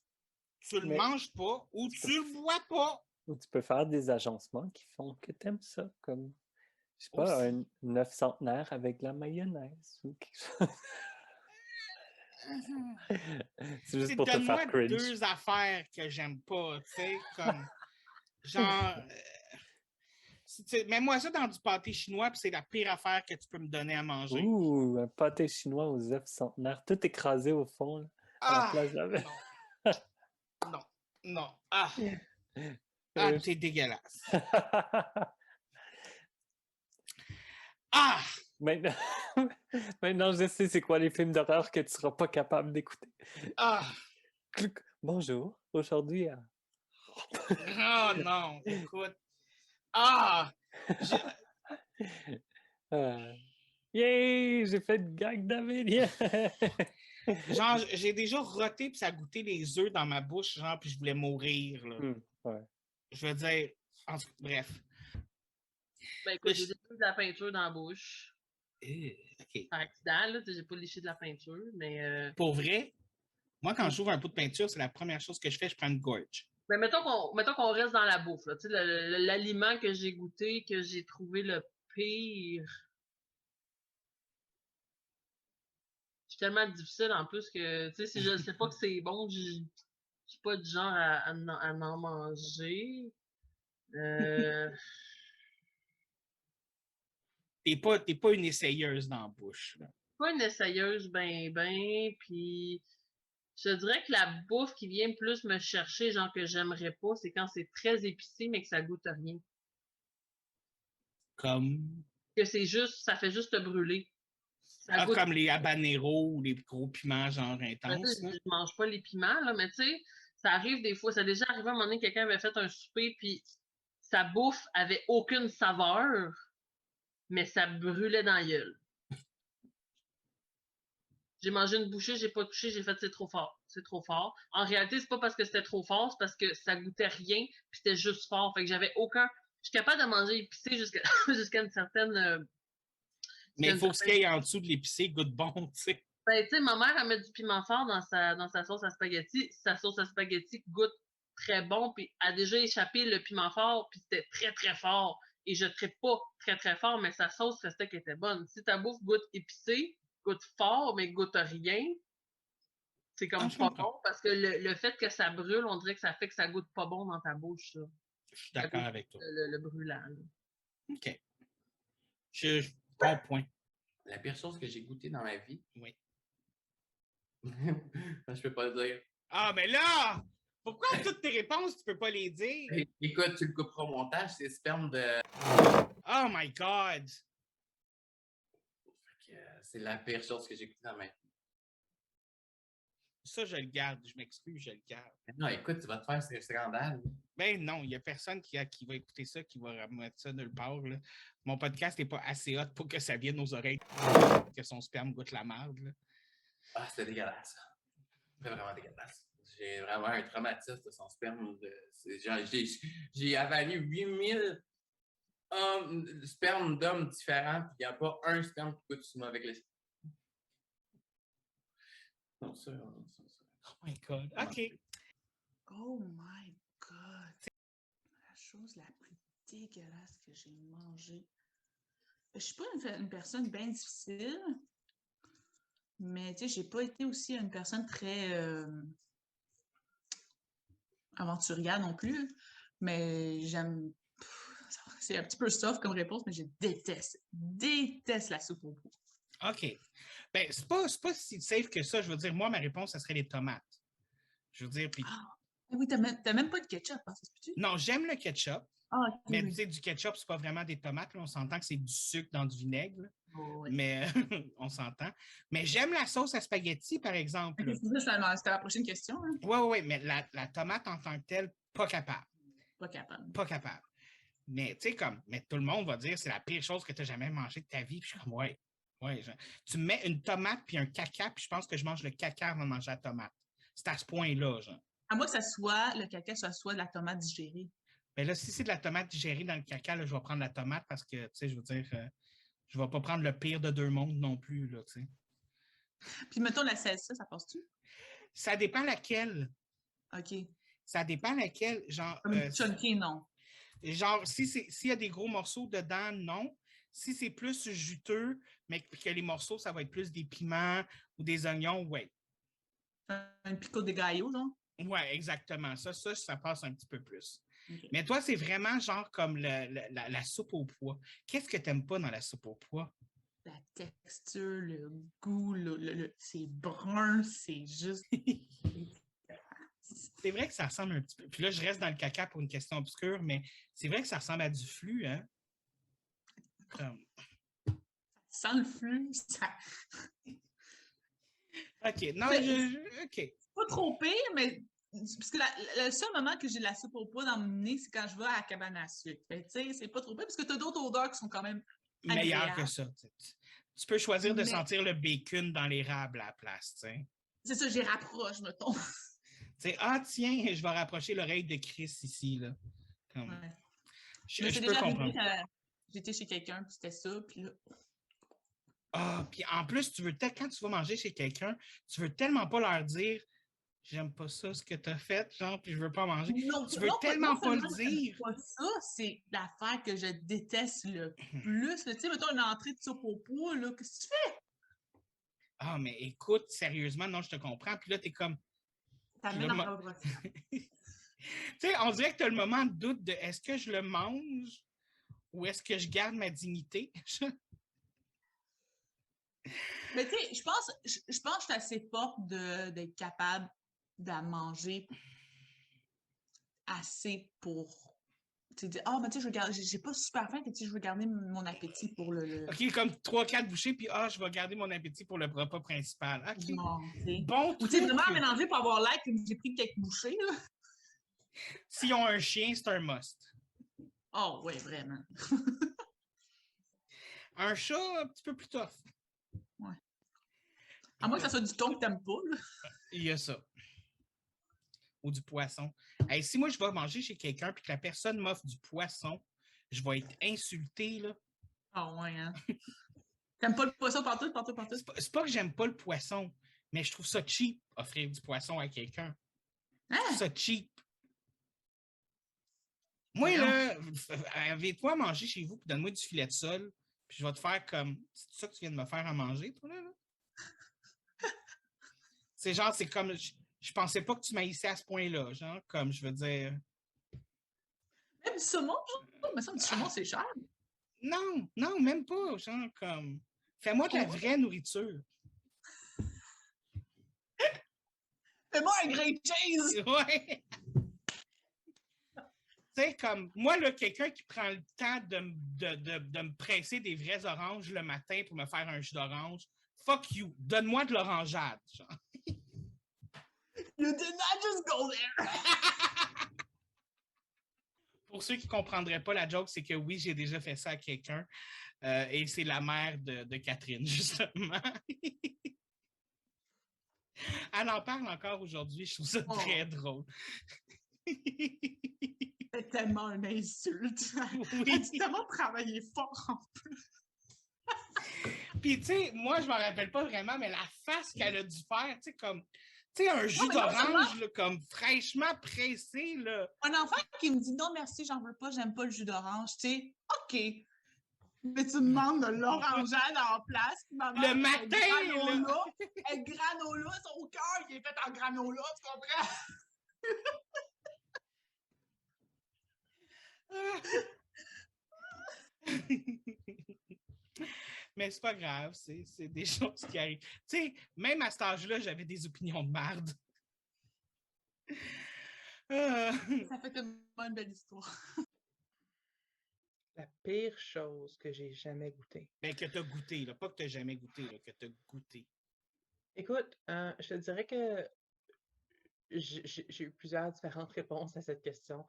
Speaker 3: tu le manges pas ou tu le bois pas.
Speaker 4: Ou tu peux faire des agencements qui font que t'aimes ça, comme, je sais pas, un œuf centenaire avec de la mayonnaise ou quelque chose. C'est juste pour te faire cringe.
Speaker 3: Donne-moi 2 affaires que j'aime pas, tu sais, comme Genre, mets-moi ça dans du pâté chinois, puis c'est la pire affaire que tu peux me donner à manger.
Speaker 4: Ouh, un pâté chinois aux œufs centenaires, tout écrasé au fond, là, à la place de la...
Speaker 3: Non. Non. Ah, t'es dégueulasse. Ah!
Speaker 4: Maintenant... Maintenant, je sais c'est quoi les films d'horreur que tu seras pas capable d'écouter.
Speaker 3: Ah!
Speaker 4: Bonjour, aujourd'hui à...
Speaker 3: Oh non, écoute. Ah!
Speaker 4: Yay! J'ai fait une gag d'Amélie!
Speaker 3: Genre, j'ai déjà roté puis ça a goûté les œufs dans ma bouche, genre, puis je voulais mourir. Là.
Speaker 4: Ouais.
Speaker 3: Je veux dire, bref.
Speaker 5: Ben écoute, j'ai léché de la peinture dans la bouche.
Speaker 3: OK.
Speaker 5: Par accident, là, j'ai pas léché de la peinture, mais...
Speaker 3: Pour vrai, moi, quand j'ouvre un pot de peinture, c'est la première chose que je fais, je prends une gorge.
Speaker 5: Mais mettons qu'on reste dans la bouffe, là. Tu sais, l'aliment que j'ai goûté, que j'ai trouvé le pire... C'est tellement difficile en plus que, tu sais, si je ne sais pas que c'est bon, je suis pas du genre à en manger.
Speaker 3: T'es pas une essayeuse dans la bouche. Là.
Speaker 5: Pas une essayeuse puis je dirais que la bouffe qui vient plus me chercher, genre que j'aimerais pas, c'est quand c'est très épicé, mais que ça goûte rien.
Speaker 3: Comme?
Speaker 5: Que c'est juste, ça fait juste te brûler. Ça goûte...
Speaker 3: Comme les habaneros ou les gros piments genre intenses.
Speaker 5: Je mange pas les piments, là, mais tu sais, ça arrive des fois, ça a déjà arrivé à un moment donné, quelqu'un avait fait un souper, puis sa bouffe avait aucune saveur, mais ça brûlait dans la gueule. J'ai mangé une bouchée, j'ai pas touché, j'ai fait c'est trop fort. C'est trop fort. En réalité, c'est pas parce que c'était trop fort, c'est parce que ça goûtait rien, puis c'était juste fort. Fait que j'avais aucun. Je suis capable de manger épicé jusqu'à une certaine.
Speaker 3: Mais il faut que ce qu'il y ait en dessous de l'épicé goûte bon, tu sais.
Speaker 5: Ben, tu sais, ma mère, elle met du piment fort dans sa sauce à spaghetti. Sa sauce à spaghetti goûte très bon, puis a déjà échappé le piment fort, puis c'était très, très fort. Et je ne traite pas très, très fort, mais sa sauce restait qu'elle était bonne. Si ta bouffe goûte épicé, goûte fort, mais goûte rien, c'est comme pas bon, parce que le fait que ça brûle, on dirait que ça fait que ça goûte pas bon dans ta bouche, ça.
Speaker 3: Je suis d'accord avec toi.
Speaker 5: Le brûlant. Là.
Speaker 3: OK. Bon point.
Speaker 2: La pire chose que j'ai goûtée dans ma vie.
Speaker 3: Oui.
Speaker 2: Je peux pas le dire.
Speaker 3: Ah, mais là! Pourquoi toutes tes réponses, tu peux pas les dire?
Speaker 2: Écoute, tu le couperas au montage, c'est sperme de...
Speaker 3: Oh my God!
Speaker 2: C'est la pire chose que j'ai goûtée dans ma vie.
Speaker 3: Ça, je le garde. Je m'excuse, je le garde.
Speaker 2: Non, écoute, tu vas te faire ce scandale.
Speaker 3: Ben non, il n'y a personne qui va écouter ça, qui va remettre ça nulle part. Là. Mon podcast n'est pas assez hot pour que ça vienne aux oreilles, que son sperme goûte la merde. Là.
Speaker 2: Ah, c'était dégueulasse. C'était vraiment dégueulasse. J'ai vraiment un traumatisme de son sperme. J'ai avalé 8000 spermes d'hommes différents, puis il n'y a pas un sperme qui goûte sur moi avec les... Non, ça.
Speaker 3: Oh my God. OK.
Speaker 7: Oh my God. La chose la plus dégueulasse que j'ai mangée. Je suis pas une personne bien difficile, mais tu sais, j'ai pas été aussi une personne très aventurière non plus. Mais j'aime. C'est un petit peu soft comme réponse, mais je déteste la soupe au pois.
Speaker 3: OK. Ben, c'est pas si safe que ça. Je veux dire, moi, ma réponse, ça serait les tomates. Je veux dire, puis...
Speaker 7: Oui, t'as même pas de ketchup, hein, ça se peut-tu?
Speaker 3: Non, j'aime le ketchup.
Speaker 7: Okay,
Speaker 3: mais tu sais, du ketchup, c'est pas vraiment des tomates. Là. On s'entend que c'est du sucre dans du vinaigre.
Speaker 7: Oh, oui.
Speaker 3: Mais on s'entend. Mais j'aime la sauce à spaghetti, par exemple.
Speaker 7: Okay, c'était la prochaine question. Hein?
Speaker 3: Oui, mais la tomate en tant que telle, pas capable.
Speaker 7: Pas
Speaker 3: capable. Mais tu sais, mais tout le monde va dire c'est la pire chose que tu as jamais mangé de ta vie. Puis je suis comme, ouais. Tu me mets une tomate puis un caca, puis je pense que je mange le caca avant de manger la tomate. C'est à ce point-là, genre.
Speaker 7: À moins que ça soit, le caca, ça soit de la tomate digérée.
Speaker 3: Mais là, si c'est de la tomate digérée dans le caca, là, je vais prendre la tomate parce que, tu sais, je veux dire, je vais pas prendre le pire de deux mondes non plus, là, tu sais.
Speaker 7: Puis, mettons, la salsa, ça passe-tu?
Speaker 3: Ça dépend laquelle.
Speaker 7: OK.
Speaker 3: Ça dépend laquelle, genre...
Speaker 7: chunky, non.
Speaker 3: Genre, s'il y a des gros morceaux dedans, non. Si c'est plus juteux, mais que les morceaux, ça va être plus des piments ou des oignons, ouais.
Speaker 7: Un pico de gallo, non?
Speaker 3: Ouais, exactement. Ça passe un petit peu plus.
Speaker 7: Ok.
Speaker 3: Mais toi, c'est vraiment genre comme la soupe au pois. Qu'est-ce que t'aimes pas dans la soupe au pois?
Speaker 7: La texture, le goût, c'est brun, c'est juste.
Speaker 3: C'est vrai que ça ressemble un petit peu. Puis là, je reste dans le caca pour une question obscure, mais c'est vrai que ça ressemble à du flux, hein? Comme...
Speaker 7: Sans le flux, ça.
Speaker 3: OK. Non, OK.
Speaker 7: C'est pas trop pire, mais. Parce que le seul moment que j'ai de la soupe au pois dans mon nez, c'est quand je vais à la cabane à sucre. Fait que, tu sais, c'est pas trop pire, parce que t'as d'autres odeurs qui sont quand même
Speaker 3: Meilleur que
Speaker 7: agréables.
Speaker 3: ça. Tu peux choisir de
Speaker 7: Mais-
Speaker 3: sentir le bacon dans l'érable à la place, tu sais.
Speaker 7: C'est ça, j'y rapproche, mettons.
Speaker 3: Tu sais, ah tiens, je vais rapprocher l'oreille de Chris ici, là. Comme...
Speaker 7: Ouais.
Speaker 3: Je
Speaker 7: Mais c'est
Speaker 3: peux
Speaker 7: déjà
Speaker 3: comprendre.
Speaker 7: arrivé que j'étais chez quelqu'un, puis c'était ça, puis là.
Speaker 3: Ah, puis en plus, quand tu vas manger chez quelqu'un, tu veux tellement pas leur dire j'aime pas ça, ce que tu as fait, genre, puis je veux pas manger.
Speaker 7: Non,
Speaker 3: Tu veux
Speaker 7: non,
Speaker 3: tellement
Speaker 7: non
Speaker 3: pas le
Speaker 7: seulement j'aime
Speaker 3: dire.
Speaker 7: pas ça, c'est l'affaire que je déteste le plus. Tu sais, mettons une entrée de soupe au pois, là, qu'est-ce que tu fais?
Speaker 3: Ah, mais écoute, sérieusement, non, je te comprends. Puis là, t'es comme.
Speaker 7: Ça
Speaker 3: Puis
Speaker 7: mène
Speaker 3: là,
Speaker 7: en progression.
Speaker 3: tu sais, on dirait que tu as le moment de doute de est-ce que je le mange ou est-ce que je garde ma dignité?
Speaker 7: Mais tu sais, je pense que je suis assez forte d'être capable de la manger assez pour tu sais, dire, ah, mais tu sais, j'ai pas super faim, que tu sais, je veux garder mon appétit pour le
Speaker 3: OK, comme 3-4 bouchées, puis je vais garder mon appétit pour le repas principal. OK.
Speaker 7: genre, tu sais.
Speaker 3: Bon
Speaker 7: Ou tu sais,
Speaker 3: truc.
Speaker 7: vraiment mélanger pour avoir l'air que j'ai pris quelques bouchées, là.
Speaker 3: S'ils ont un chien, c'est un must.
Speaker 7: Oh, ouais, vraiment.
Speaker 3: Un chat, un petit peu plus tough.
Speaker 7: Ouais. À moins que ça soit du thon que t'aimes pas, là.
Speaker 3: Il y a ça. Ou du poisson. Hey, si moi, je vais manger chez quelqu'un et que la personne m'offre du poisson, je vais être insulté, là.
Speaker 7: Ah ouais, hein. T'aimes pas le poisson partout?
Speaker 3: C'est pas que j'aime pas le poisson, mais je trouve ça cheap, offrir du poisson à quelqu'un. Je trouve
Speaker 7: Hein?
Speaker 3: ça cheap. Moi,
Speaker 7: Voyons.
Speaker 3: là, invite-moi à manger chez vous, puis donne-moi du filet de sol, puis je vais te faire comme... C'est ça que tu viens de me faire à manger, toi, là? C'est genre, c'est comme... Je pensais pas que tu m'haïssais à ce point-là, genre, comme, je veux dire...
Speaker 7: Même du saumon, genre? Mais ça, du saumon, c'est cher.
Speaker 3: Non, non, même pas, genre, comme... Fais-moi de la vraie nourriture.
Speaker 7: Fais-moi un great cheese!
Speaker 3: Ouais! Tu sais, comme, moi, là, quelqu'un qui prend le temps de me presser des vraies oranges le matin pour me faire un jus d'orange, fuck you, donne-moi de l'orangeade, genre.
Speaker 7: You did not just go there!
Speaker 3: Pour ceux qui ne comprendraient pas la joke, c'est que oui, j'ai déjà fait ça à quelqu'un. Et c'est la mère de Catherine, justement. Elle en parle encore aujourd'hui. Je trouve ça très drôle.
Speaker 7: C'est tellement une insulte.
Speaker 3: Oui.
Speaker 7: Elle a tellement travaillé fort en plus.
Speaker 3: Puis, tu sais, moi, je m'en rappelle pas vraiment, mais la face qu'elle a dû faire, tu sais, comme... Tu sais, un jus d'orange, là, comme fraîchement pressé, là.
Speaker 7: Un enfant qui me dit « Non, merci, j'en veux pas, j'aime pas le jus d'orange. » Tu sais, OK. Mais tu me demandes de l'orangeade en place.
Speaker 3: Le matin, là!
Speaker 7: Le granola, son cœur, il est fait en granola, tu comprends?
Speaker 3: Mais c'est pas grave, c'est des choses qui arrivent. Tu sais, même à cet âge-là, j'avais des opinions de merde.
Speaker 7: Ça fait tellement une belle histoire.
Speaker 8: La pire chose que j'ai jamais goûtée.
Speaker 3: Ben, que t'as goûté, là. Pas que t'as jamais goûté, là, que t'as goûté.
Speaker 8: Écoute, je te dirais que j'ai eu plusieurs différentes réponses à cette question,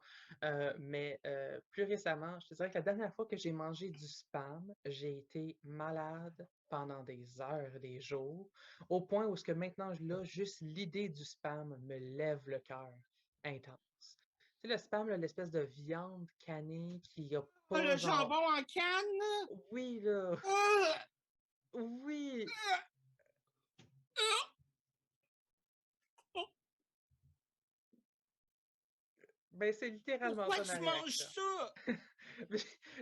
Speaker 8: mais plus récemment, je te dirais que la dernière fois que j'ai mangé du spam, j'ai été malade pendant des heures, des jours, au point où ce que maintenant, là, juste l'idée du spam me lève le cœur intense. Tu sais, le spam, là, l'espèce de viande canée qui a
Speaker 3: Oh,
Speaker 8: pas
Speaker 3: le
Speaker 8: genre...
Speaker 3: jambon en canne, là!
Speaker 8: Oui, là! Oui! Ben, c'est littéralement
Speaker 3: Pourquoi
Speaker 8: ça
Speaker 3: tu
Speaker 8: ma
Speaker 3: manges
Speaker 8: réaction.
Speaker 3: ça?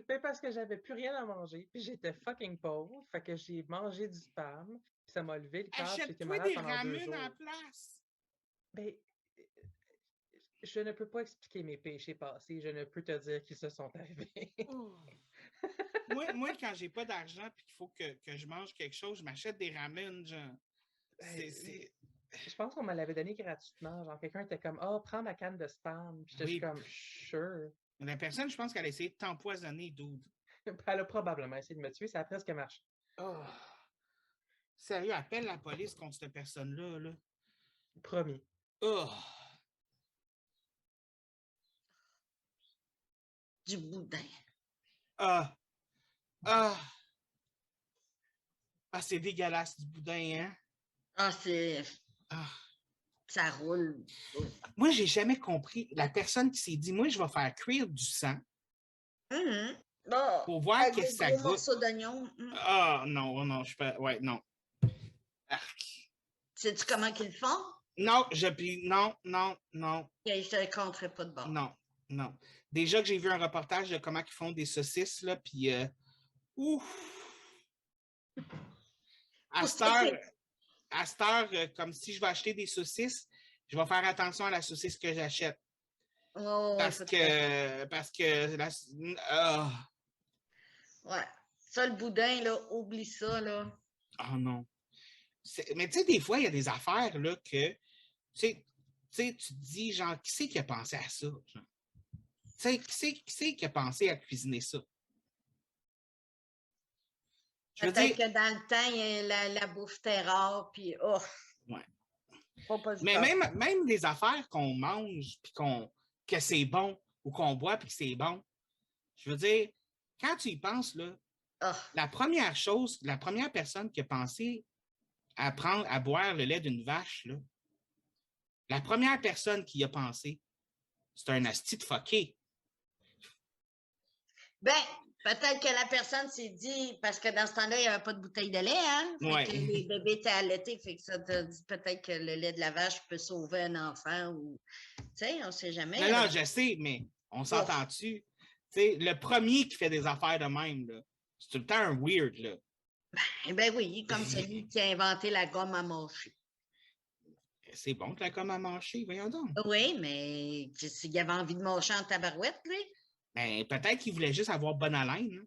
Speaker 8: Ben, parce que j'avais plus rien à manger, puis j'étais fucking pauvre, fait que j'ai mangé du spam, puis ça m'a levé le cœur, puis j'étais
Speaker 3: Achète-toi
Speaker 8: malade
Speaker 3: des
Speaker 8: pendant 2
Speaker 3: ramen
Speaker 8: jours.
Speaker 3: à la place.
Speaker 8: Ben, Je ne peux pas expliquer mes péchés passés, je ne peux te dire qu'ils se sont arrivés.
Speaker 3: Moi, quand j'ai pas d'argent et qu'il faut que je mange quelque chose, je m'achète des ramen, genre.
Speaker 8: Je pense qu'on me l'avait donné gratuitement. Genre, quelqu'un était comme, oh, prends ma canne de spam. Puis j'étais
Speaker 3: Oui.
Speaker 8: comme, sure.
Speaker 3: La personne, je pense qu'elle a essayé de t'empoisonner, dude.
Speaker 8: Elle a probablement essayé de me tuer, ça a presque marché.
Speaker 3: Oh. Sérieux, appelle la police contre cette personne-là. Là.
Speaker 8: Promis.
Speaker 3: Oh.
Speaker 6: Du boudin.
Speaker 3: Ah. Ah. Ah, c'est dégueulasse du boudin, hein?
Speaker 6: Ah, c'est.
Speaker 3: Ah.
Speaker 6: Ça roule.
Speaker 3: Moi, j'ai jamais compris la personne qui s'est dit, moi, je vais faire cuire du sang
Speaker 6: Bon,
Speaker 3: pour voir
Speaker 6: avec
Speaker 3: qu'est-ce que
Speaker 6: des
Speaker 3: ça
Speaker 6: gros
Speaker 3: goûte.
Speaker 6: morceaux d'oignon.
Speaker 3: Ah, non, je peux. Ouais, non. Arc.
Speaker 6: Sais-tu comment qu'ils le font?
Speaker 3: Non, non.
Speaker 6: Je te compterai pas de bord.
Speaker 3: Non. Déjà que j'ai vu un reportage de comment ils font des saucisses, là, puis ouf! À cette heure, comme si je vais acheter des saucisses, je vais faire attention à la saucisse que j'achète.
Speaker 6: Oh,
Speaker 3: Parce que
Speaker 6: ouais. Ça, le boudin, là, oublie ça, là.
Speaker 3: Oh non. Mais tu sais, des fois, il y a des affaires, là, que, tu te dis, genre, qui c'est qui a pensé à ça? Tu sais, qui c'est qui a pensé à cuisiner ça?
Speaker 6: Peut-être que dans le temps, la bouffe était rare, puis oh!
Speaker 3: Ouais.
Speaker 6: Mais
Speaker 3: même des affaires qu'on mange, puis que c'est bon, ou qu'on boit, puis que c'est bon, je veux dire, quand tu y penses, là, la première personne qui a pensé à boire le lait d'une vache, là, la première personne qui y a pensé, c'est un asti de fucké.
Speaker 6: Ben, peut-être que la personne s'est dit, parce que dans ce temps-là, il n'y avait pas de bouteille de lait, hein? Fait que les bébés étaient allaités, fait que ça t'a dit peut-être que le lait de la vache peut sauver un enfant ou. Tu sais, on ne sait jamais.
Speaker 3: Non, je sais, mais on s'entend-tu? Le premier qui fait des affaires de même, là, c'est tout le temps un weird, là.
Speaker 6: Ben oui, comme celui qui a inventé la gomme à mâcher.
Speaker 3: C'est bon que la gomme à mâcher, voyons donc.
Speaker 6: Oui, mais s'il avait envie de mâcher en tabarouette, lui.
Speaker 3: Ben, peut-être qu'il voulait juste avoir bonne haleine. Hein?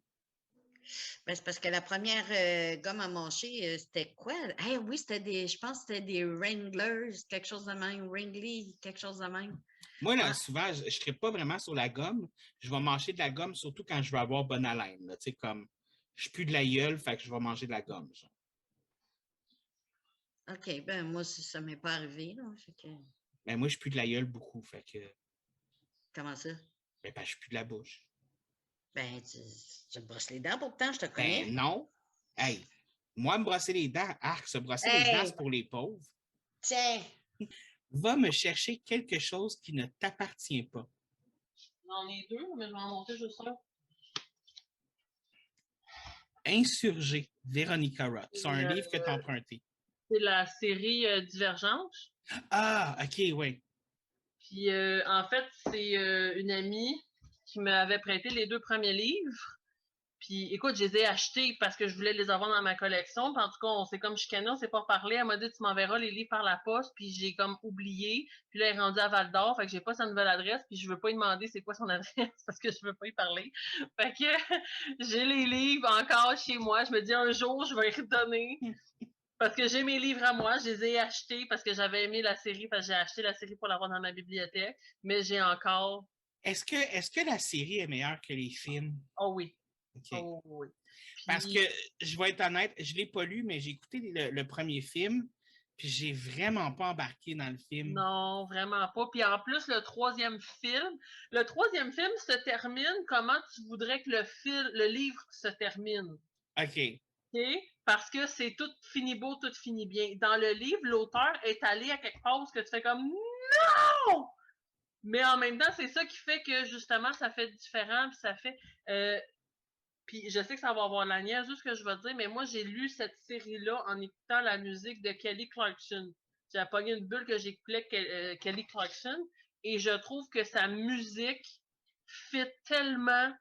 Speaker 6: Ben, c'est parce que la première gomme à mâcher, c'était quoi? Oui, je pense que c'était des Wranglers, quelque chose de même. Wrigley, quelque chose de même.
Speaker 3: Moi, là, souvent, je ne tripe pas vraiment sur la gomme. Je vais manger de la gomme, surtout quand je veux avoir bonne haleine. Tu sais, comme, je pue de la gueule, fait que je vais manger de la gomme. Genre.
Speaker 6: OK, ben moi, ça ne m'est pas arrivé. Là, fait que...
Speaker 3: Ben, moi, je pue de la gueule beaucoup, fait que...
Speaker 6: Comment ça?
Speaker 3: Ben, je pue de la bouche.
Speaker 6: Ben, tu te brosses les dents pourtant, je te connais.
Speaker 3: Ben, non. Hey, moi, me brosser les dents, se brosser les dents, c'est pour les pauvres.
Speaker 6: Tiens.
Speaker 3: Va me chercher quelque chose qui ne t'appartient pas.
Speaker 5: J'en ai deux, mais je vais en monter juste un.
Speaker 3: Insurgé, Véronica Roth. C'est un livre que tu as emprunté.
Speaker 5: C'est la série Divergence.
Speaker 3: Ah, OK, oui.
Speaker 5: Puis, en fait, c'est une amie qui m'avait prêté les 2 premiers livres. Puis, écoute, je les ai achetés parce que je voulais les avoir dans ma collection. Puis, en tout cas, on s'est comme chicané, on s'est pas parlé. Elle m'a dit, tu m'enverras les livres par la poste. Puis, j'ai comme oublié. Puis là, elle est rendue à Val-d'Or. Fait que j'ai pas sa nouvelle adresse. Puis, je veux pas lui demander c'est quoi son adresse parce que je veux pas y parler. Fait que j'ai les livres encore chez moi. Je me dis, un jour, je vais y redonner. Parce que j'ai mes livres à moi, je les ai achetés parce que j'avais aimé la série, parce que j'ai acheté la série pour l'avoir dans ma bibliothèque, mais j'ai encore...
Speaker 3: Est-ce que la série est meilleure que les films?
Speaker 5: Oh oui.
Speaker 3: Okay.
Speaker 5: Oh oui. Puis...
Speaker 3: Parce que, je vais être honnête, je ne l'ai pas lu, mais j'ai écouté le premier film, puis j'ai vraiment pas embarqué dans le film.
Speaker 5: Non, vraiment pas. Puis en plus, le troisième film se termine comment tu voudrais que le livre se termine.
Speaker 3: OK.
Speaker 5: Parce que c'est tout fini beau, tout fini bien. Dans le livre, l'auteur est allé à quelque part où tu fais comme non! Mais en même temps, c'est ça qui fait que justement, ça fait différent, puis ça fait. Puis je sais que ça va avoir la niaise, juste ce que je vais dire, mais moi, j'ai lu cette série-là en écoutant la musique de Kelly Clarkson. J'ai pogné une bulle que j'écoutais Kelly Clarkson, et je trouve que sa musique fit tellement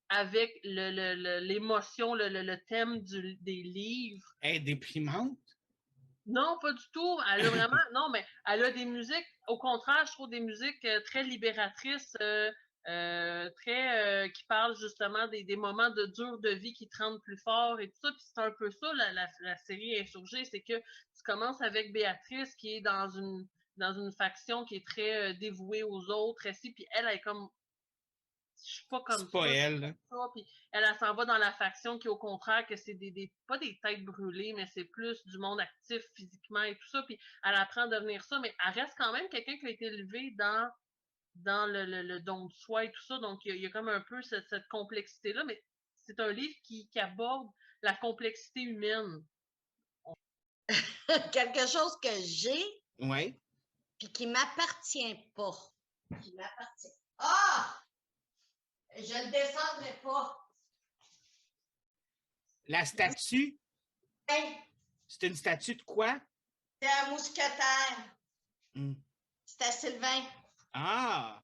Speaker 5: avec l'émotion, le thème des livres.
Speaker 3: Elle est déprimante?
Speaker 5: Non, pas du tout. Elle a vraiment. Non, mais elle a des musiques. Au contraire, je trouve des musiques très libératrices, très qui parlent justement des moments de dur de vie qui te rendent plus fort et tout ça. Puis c'est un peu ça, la série Insurgée, c'est que tu commences avec Béatrice qui est dans une faction qui est très dévouée aux autres, ainsi, puis elle est comme je suis pas comme
Speaker 3: C'est pas
Speaker 5: ça,
Speaker 3: elle, là.
Speaker 5: ça. Puis elle s'en va dans la faction qui, au contraire, que c'est pas des têtes brûlées, mais c'est plus du monde actif physiquement et tout ça. Puis elle apprend à devenir ça, mais elle reste quand même quelqu'un qui a été élevé dans le don de soi et tout ça. Donc, il y a comme un peu cette complexité-là, mais c'est un livre qui aborde la complexité humaine.
Speaker 6: Quelque chose que j'ai,
Speaker 3: Ouais.
Speaker 6: puis qui m'appartient pas. Qui m'appartient. Ah! Je le descendrai pas.
Speaker 3: La statue,
Speaker 6: Hey,
Speaker 3: c'est une statue de quoi?
Speaker 6: c'est un mousquetaire.
Speaker 3: Hmm.
Speaker 6: C'est à Sylvain.
Speaker 3: Ah!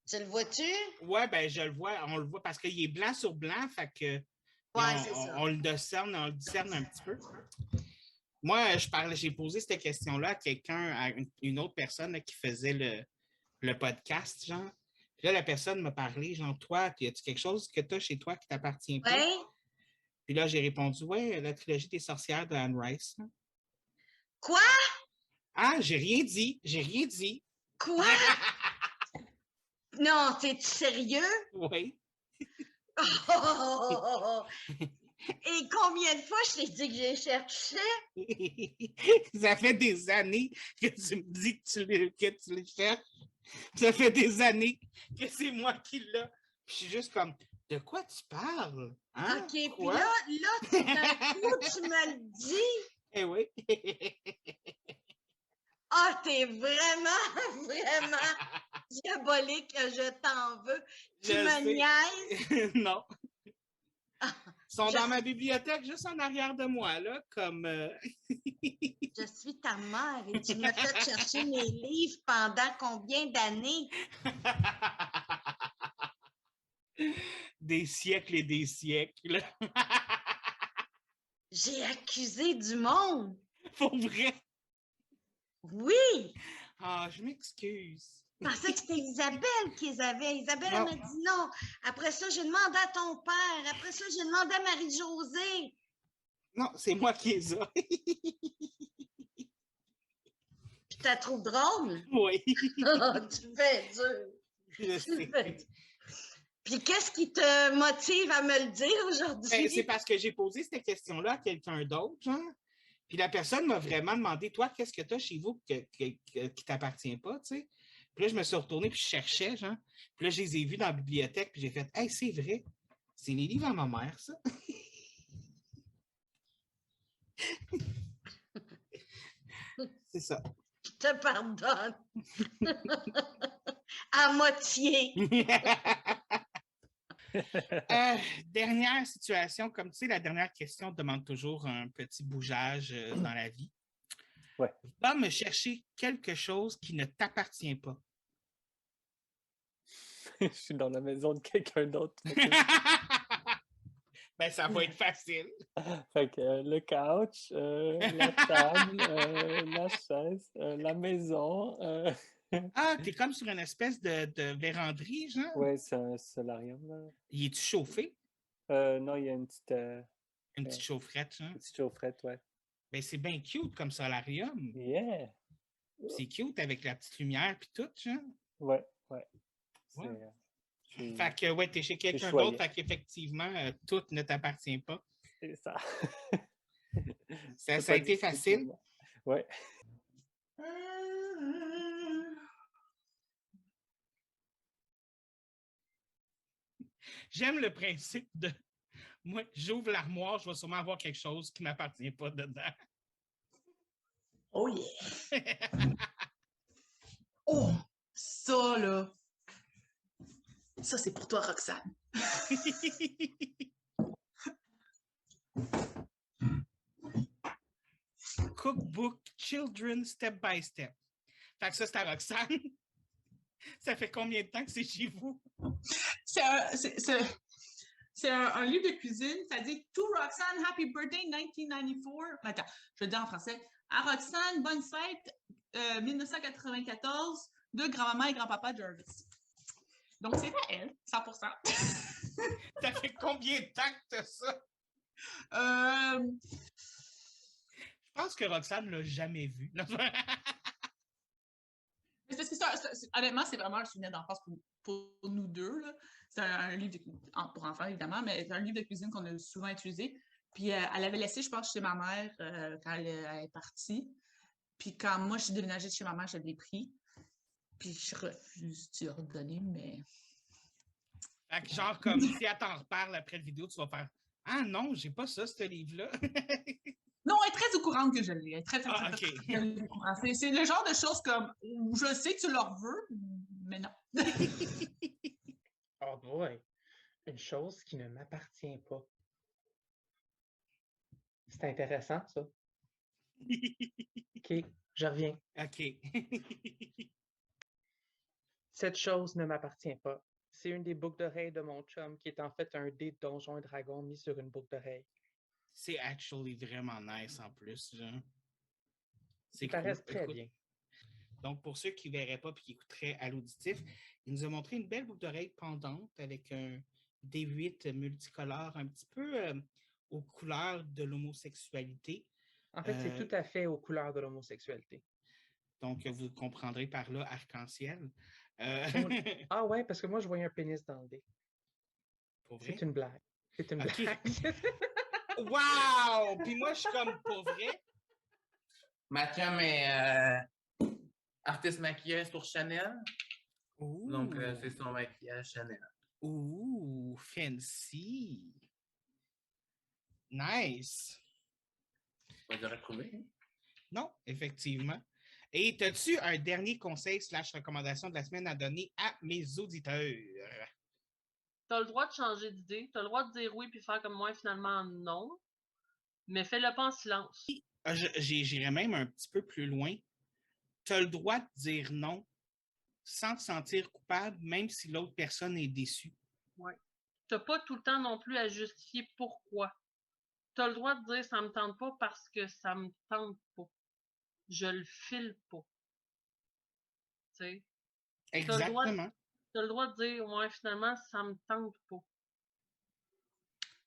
Speaker 6: Tu le vois-tu?
Speaker 3: Ouais, ben je le vois, on le voit parce qu'il est blanc sur blanc, fait que
Speaker 6: Ouais, c'est ça.
Speaker 3: on le discerne un petit peu. Moi, j'ai posé cette question-là à quelqu'un, à une autre personne là, qui faisait le podcast, genre. Puis là, la personne m'a parlé, genre, toi, y a-tu quelque chose que tu as chez toi qui t'appartient pas?
Speaker 6: Ouais.
Speaker 3: Puis là, j'ai répondu, ouais, la trilogie des sorcières de Anne Rice. Là.
Speaker 6: Quoi?
Speaker 3: Ah, j'ai rien dit.
Speaker 6: Quoi? Non, t'es-tu sérieux?
Speaker 3: Oui.
Speaker 6: Oh! Et combien de fois je t'ai dit que j'ai cherché?
Speaker 3: Ça fait des années que tu me dis que tu le cherches. Ça fait des années que c'est moi qui l'ai. Puis je suis juste comme, de quoi tu parles? Hein?
Speaker 6: OK, puis
Speaker 3: Quoi?
Speaker 6: là, d'un coup, tu me le dis.
Speaker 3: Eh oui.
Speaker 6: Ah, t'es vraiment, vraiment diabolique, je t'en veux. Tu
Speaker 3: Je
Speaker 6: me
Speaker 3: sais.
Speaker 6: niaises?
Speaker 3: Non.
Speaker 6: Ah,
Speaker 3: Ils sont
Speaker 6: je
Speaker 3: dans ma bibliothèque, juste en arrière de moi, là, comme...
Speaker 6: Je suis ta mère et tu m'as fait chercher mes livres pendant combien d'années?
Speaker 3: Des siècles et des siècles.
Speaker 6: J'ai accusé du monde.
Speaker 3: Pour vrai.
Speaker 6: Oui!
Speaker 3: Ah, je m'excuse.
Speaker 6: Je pensais que c'était Isabelle qui les avait. Isabelle,
Speaker 3: Non.
Speaker 6: elle m'a dit non. Après ça, j'ai demandé à ton père. Après ça, j'ai demandé à Marie-Josée.
Speaker 3: Non, c'est moi qui les ai.
Speaker 6: Puis tu la trouves drôle?
Speaker 3: Oui.
Speaker 6: Tu fais dur.
Speaker 3: Je sais.
Speaker 6: Puis qu'est-ce qui te motive à me le dire aujourd'hui?
Speaker 3: Ben, c'est parce que j'ai posé cette question-là à quelqu'un d'autre, genre. Puis la personne m'a vraiment demandé, toi, qu'est-ce que tu as chez vous qui t'appartient pas, tu sais? Puis là, je me suis retournée puis je cherchais, genre. Puis là, je les ai vus dans la bibliothèque puis j'ai fait, hey, c'est vrai, c'est les livres à ma mère, ça. C'est ça.
Speaker 6: Je te pardonne. À moitié.
Speaker 3: Dernière situation, comme tu sais, la dernière question demande toujours un petit bougeage dans la vie.
Speaker 4: Ouais.
Speaker 3: Va me chercher quelque chose qui ne t'appartient pas.
Speaker 4: Je suis dans la maison de quelqu'un d'autre.
Speaker 3: Ben, ça va être facile.
Speaker 4: Fait que le couch, la table, la chaise, la maison.
Speaker 3: Ah, t'es comme sur une espèce de véranderie, genre?
Speaker 4: Ouais, c'est un solarium, là.
Speaker 3: Y es-tu chauffé?
Speaker 4: Non, il y a une
Speaker 3: Petite chaufferette, genre?
Speaker 4: petite chaufferette, ouais.
Speaker 3: Ben, c'est bien cute comme solarium.
Speaker 4: Yeah!
Speaker 3: C'est cute avec la petite lumière puis tout, genre.
Speaker 4: Ouais, ouais.
Speaker 3: Ouais.
Speaker 4: C'est
Speaker 3: Fait que, ouais, t'es chez quelqu'un
Speaker 4: choyé.
Speaker 3: d'autre, fait qu'effectivement, tout ne t'appartient pas.
Speaker 4: c'est ça.
Speaker 3: Ça
Speaker 4: C'est
Speaker 3: a
Speaker 4: pas
Speaker 3: été facile.
Speaker 4: difficile. Ouais.
Speaker 3: J'aime le principe de moi, j'ouvre l'armoire, je vais sûrement avoir quelque chose qui ne m'appartient pas dedans.
Speaker 7: Oh yeah! Oh! Ça, là! Ça, c'est pour toi, Roxane.
Speaker 3: Cookbook Children Step by Step. Fait que ça, c'est à Roxane. Ça fait combien de temps que c'est chez vous?
Speaker 7: C'est un livre de cuisine. Ça dit « To Roxane, Happy Birthday 1994 ». Attends, je le dis en français. « À Roxane, bonne fête 1994 de grand-maman et grand-papa Jarvis ». Donc, c'est à elle, 100%.
Speaker 3: Ça fait combien de temps que t'as ça? Je pense que Roxane l'a jamais vu.
Speaker 7: Parce que honnêtement, c'est vraiment un souvenir d'enfance pour nous deux. Là. C'est un livre pour enfants, évidemment, mais c'est un livre de cuisine qu'on a souvent utilisé. Puis elle avait laissé, je pense, chez ma mère quand elle est partie. Puis quand moi, je suis déménagée de chez ma mère, je l'ai pris. Puis je refuse de redonner, mais...
Speaker 3: Fait que genre, comme si elle t'en reparle après la vidéo, tu vas faire « Ah non, j'ai pas ça, ce livre-là. »
Speaker 7: Non, elle est très au courant que je l'ai. Elle est très,
Speaker 3: Ah, OK.
Speaker 7: au courant. C'est le genre de choses comme je sais que tu leur veux, mais non.
Speaker 8: Oh boy, une chose qui ne m'appartient pas. C'est intéressant, ça. OK, je reviens.
Speaker 3: OK.
Speaker 8: Cette chose ne m'appartient pas. C'est une des boucles d'oreilles de mon chum qui est en fait un dé de Donjons et Dragons mis sur une boucle d'oreille.
Speaker 3: C'est actually vraiment nice en plus. Genre. C'est
Speaker 8: Ça
Speaker 3: cool.
Speaker 8: reste très
Speaker 3: Écoute.
Speaker 8: bien.
Speaker 3: Donc, pour ceux qui ne verraient pas et qui écouteraient à l'auditif, il nous a montré une belle boucle d'oreille pendante avec un D8 multicolore, un petit peu aux couleurs de l'homosexualité.
Speaker 8: En fait, c'est tout à fait aux couleurs de l'homosexualité.
Speaker 3: Donc, vous comprendrez par là arc-en-ciel.
Speaker 8: Ah ouais, parce que moi, je voyais un pénis dans le dé.
Speaker 3: Pour vrai?
Speaker 8: C'est une blague. C'est une
Speaker 3: Okay.
Speaker 8: blague.
Speaker 3: Wow! Puis moi, je suis comme, pour vrai?
Speaker 2: Ma chum est artiste maquilleuse pour Chanel.
Speaker 3: Ooh.
Speaker 2: Donc, c'est son maquillage Chanel.
Speaker 3: Ouh, fancy. Nice.
Speaker 2: On va le retrouver. Hein?
Speaker 3: Non, effectivement. Et as-tu un dernier conseil / recommandation de la semaine à donner à mes auditeurs?
Speaker 5: Tu as le droit de changer d'idée. Tu as le droit de dire oui puis faire comme moi, finalement non. Mais fais-le pas en silence.
Speaker 3: J'irais même un petit peu plus loin. Tu as le droit de dire non sans te sentir coupable, même si l'autre personne est déçue.
Speaker 5: Ouais. Tu n'as pas tout le temps non plus à justifier pourquoi. Tu as le droit de dire ça me tente pas parce que ça me tente pas. Je le file pas. Tu sais?
Speaker 3: Exactement.
Speaker 5: Tu as le droit de dire ouais, finalement, ça me tente pas.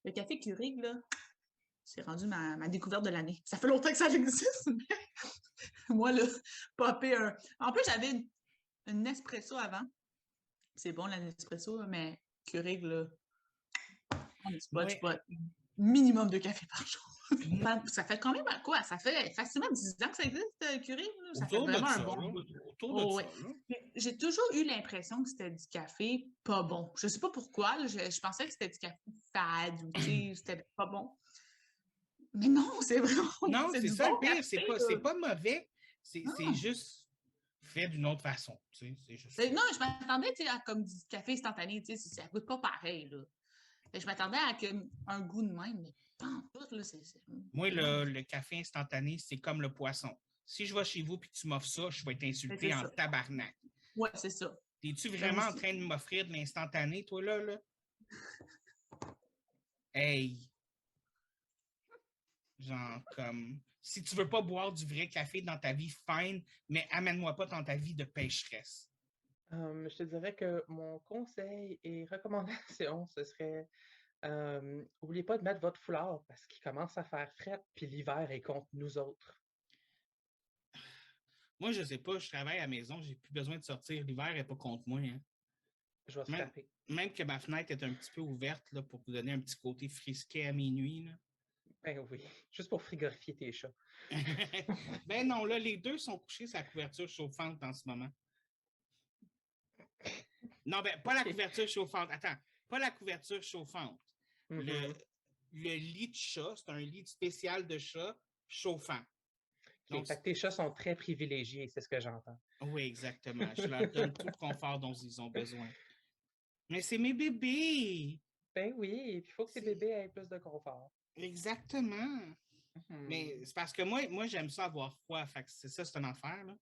Speaker 7: Le café Keurig, là, c'est rendu ma découverte de l'année. Ça fait longtemps que ça existe, mais moi, là, popper un... En plus, j'avais une Nespresso avant. C'est bon, la Nespresso, mais Keurig, là, tu bois minimum de café par jour. Ça fait quand même quoi? Ça fait facilement 10 ans que ça existe, Keurig. Ça fait vraiment un bon bout. J'ai toujours eu l'impression que c'était du café pas bon. Je sais pas pourquoi. Là, je pensais que c'était du café fade ou c'était pas bon. Mais non, c'est vraiment...
Speaker 3: Non, c'est ça
Speaker 7: bon
Speaker 3: le pire.
Speaker 7: café,
Speaker 3: c'est pas mauvais. C'est juste fait d'une autre façon. C'est juste...
Speaker 7: Non, je m'attendais à comme du café instantané. Ça goûte pas pareil. Là. Je m'attendais à un goût de même, mais pas en tout. Là,
Speaker 3: Moi, le café instantané, c'est comme le poisson. Si je vais chez vous et que tu m'offres ça, je vais être insulté en tabarnak.
Speaker 7: Ouais, c'est ça.
Speaker 3: Es-tu vraiment en train de m'offrir de l'instantané, toi, là? Hey! Genre, comme... Si tu veux pas boire du vrai café dans ta vie, fine, mais amène-moi pas dans ta vie de pécheresse.
Speaker 8: Je te dirais que mon conseil et recommandation, ce serait n'oubliez pas de mettre votre foulard parce qu'il commence à faire fret, puis l'hiver est contre nous autres.
Speaker 3: Moi, je sais pas, je travaille à la maison, j'ai plus besoin de sortir. L'hiver n'est pas contre moi. Hein.
Speaker 8: Je vais se taper.
Speaker 3: Même que ma fenêtre est un petit peu ouverte là, pour vous donner un petit côté frisquet à minuit. Là.
Speaker 8: Ben oui, juste pour frigorifier tes chats.
Speaker 3: Ben non, là, les deux sont couchés sur la couverture chauffante en ce moment. Non, ben, pas la couverture chauffante. Attends, pas la couverture chauffante. Le lit de chat, c'est un lit spécial de chat chauffant.
Speaker 8: Donc, fait que tes chats sont très privilégiés, c'est ce que j'entends.
Speaker 3: Oui, exactement. Je leur donne tout le confort dont ils ont besoin. Mais c'est mes bébés!
Speaker 8: Ben oui, puis il faut que tes bébés aient plus de confort.
Speaker 3: Exactement. Mais c'est parce que moi j'aime ça avoir froid. Fait que c'est ça, c'est un enfer. Là.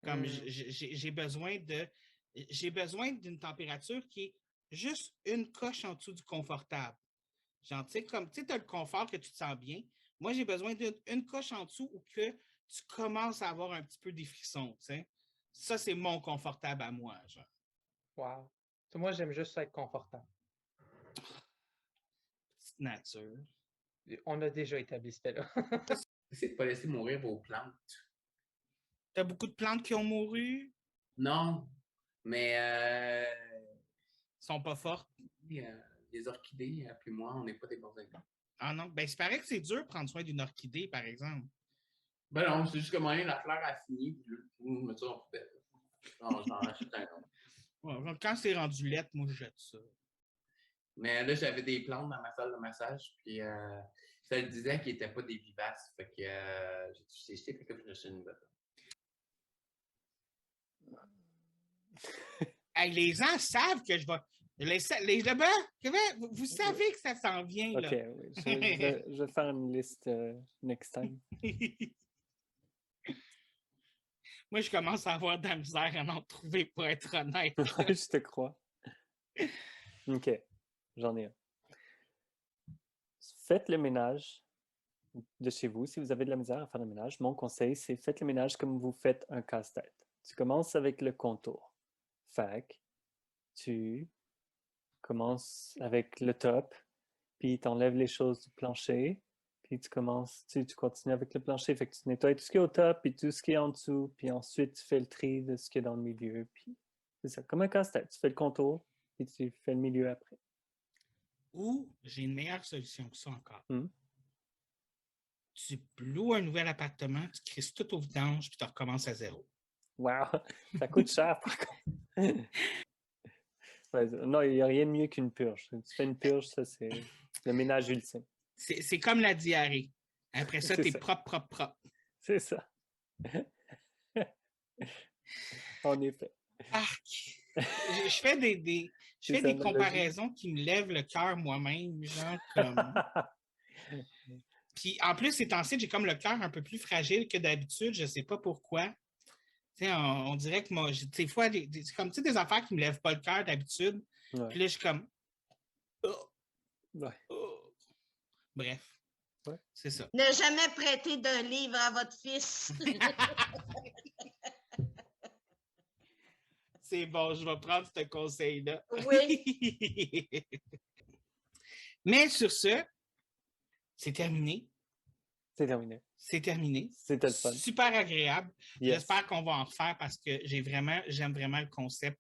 Speaker 3: Comme j'ai besoin d'une température qui est juste une coche en dessous du confortable. Genre, tu sais, comme, tu sais, t'as le confort que tu te sens bien. Moi, j'ai besoin d'une coche en dessous où que tu commences à avoir un petit peu des frissons, tu sais. Ça, c'est mon confortable à moi, genre.
Speaker 8: Wow. Moi, j'aime juste être confortable.
Speaker 3: Petite nature.
Speaker 8: On a déjà établi ce fait-là.
Speaker 2: Essayez de pas laisser mourir vos plantes.
Speaker 3: T'as beaucoup de plantes qui ont mouru?
Speaker 2: Non, mais
Speaker 3: Sont pas fortes?
Speaker 2: les orchidées, puis moi, on n'est pas des bons exemples.
Speaker 3: Ah non? Ben, il paraît que c'est dur de prendre soin d'une orchidée, par exemple.
Speaker 2: Ben non, c'est juste que moyen, la fleur a fini, puis je mets ça en poubelle. J'en rachète un autre.
Speaker 3: Ouais, quand c'est rendu lettre, moi, je jette ça.
Speaker 2: Mais là, j'avais des plantes dans ma salle de massage, puis ça le disait qu'ils n'étaient pas des vivaces. Fait que j'ai jeté, fait que je suis une botte.
Speaker 3: Hey, les gens savent que je vais. Vous savez que ça s'en vient, là.
Speaker 4: OK, oui. Je vais faire une liste next time.
Speaker 3: Moi, je commence à avoir de la misère à en trouver, pour être honnête.
Speaker 4: Je te crois. OK, j'en ai un. Faites le ménage de chez vous. Si vous avez de la misère à faire le ménage, mon conseil, c'est faites le ménage comme vous faites un casse-tête. Tu commences avec le contour. Fait que tu commences avec le top, puis tu enlèves les choses du plancher, puis tu continues avec le plancher. Fait que tu nettoies tout ce qui est au top, puis tout ce qui est en dessous, puis ensuite tu fais le tri de ce qui est dans le milieu. Puis c'est ça, comme un casse-tête. Tu fais le contour, puis tu fais le milieu après.
Speaker 3: Ou j'ai une meilleure solution que ça encore.
Speaker 4: Hmm.
Speaker 3: Tu loues un nouvel appartement, tu crises tout au vidange, puis tu recommences à zéro.
Speaker 4: Wow! Ça coûte cher, par contre. Ouais, non, il n'y a rien de mieux qu'une purge. Tu fais une purge, ça, c'est le ménage ultime.
Speaker 3: C'est comme la diarrhée. Après ça,
Speaker 4: C'est
Speaker 3: t'es
Speaker 4: ça.
Speaker 3: propre.
Speaker 4: C'est ça. En effet.
Speaker 3: Arc! Je fais des comparaisons qui me lèvent le cœur moi-même, genre comme... Puis en plus, ces temps-ci, j'ai comme le cœur un peu plus fragile que d'habitude, je sais pas pourquoi. Tu sais, on dirait que moi, des fois, c'est comme des affaires qui me lèvent pas le cœur d'habitude.
Speaker 4: Ouais.
Speaker 3: Puis là, je suis comme...
Speaker 4: Ouais.
Speaker 3: Bref.
Speaker 4: Ouais.
Speaker 3: C'est ça.
Speaker 6: Ne jamais prêter d'un livre à votre fils.
Speaker 3: C'est bon, je vais prendre ce conseil-là.
Speaker 6: Oui.
Speaker 3: Mais sur ce, c'est terminé.
Speaker 4: C'est terminé.
Speaker 3: C'est terminé.
Speaker 4: C'était le fun.
Speaker 3: Super agréable.
Speaker 4: Yes.
Speaker 3: J'espère qu'on va en refaire parce que j'aime vraiment le concept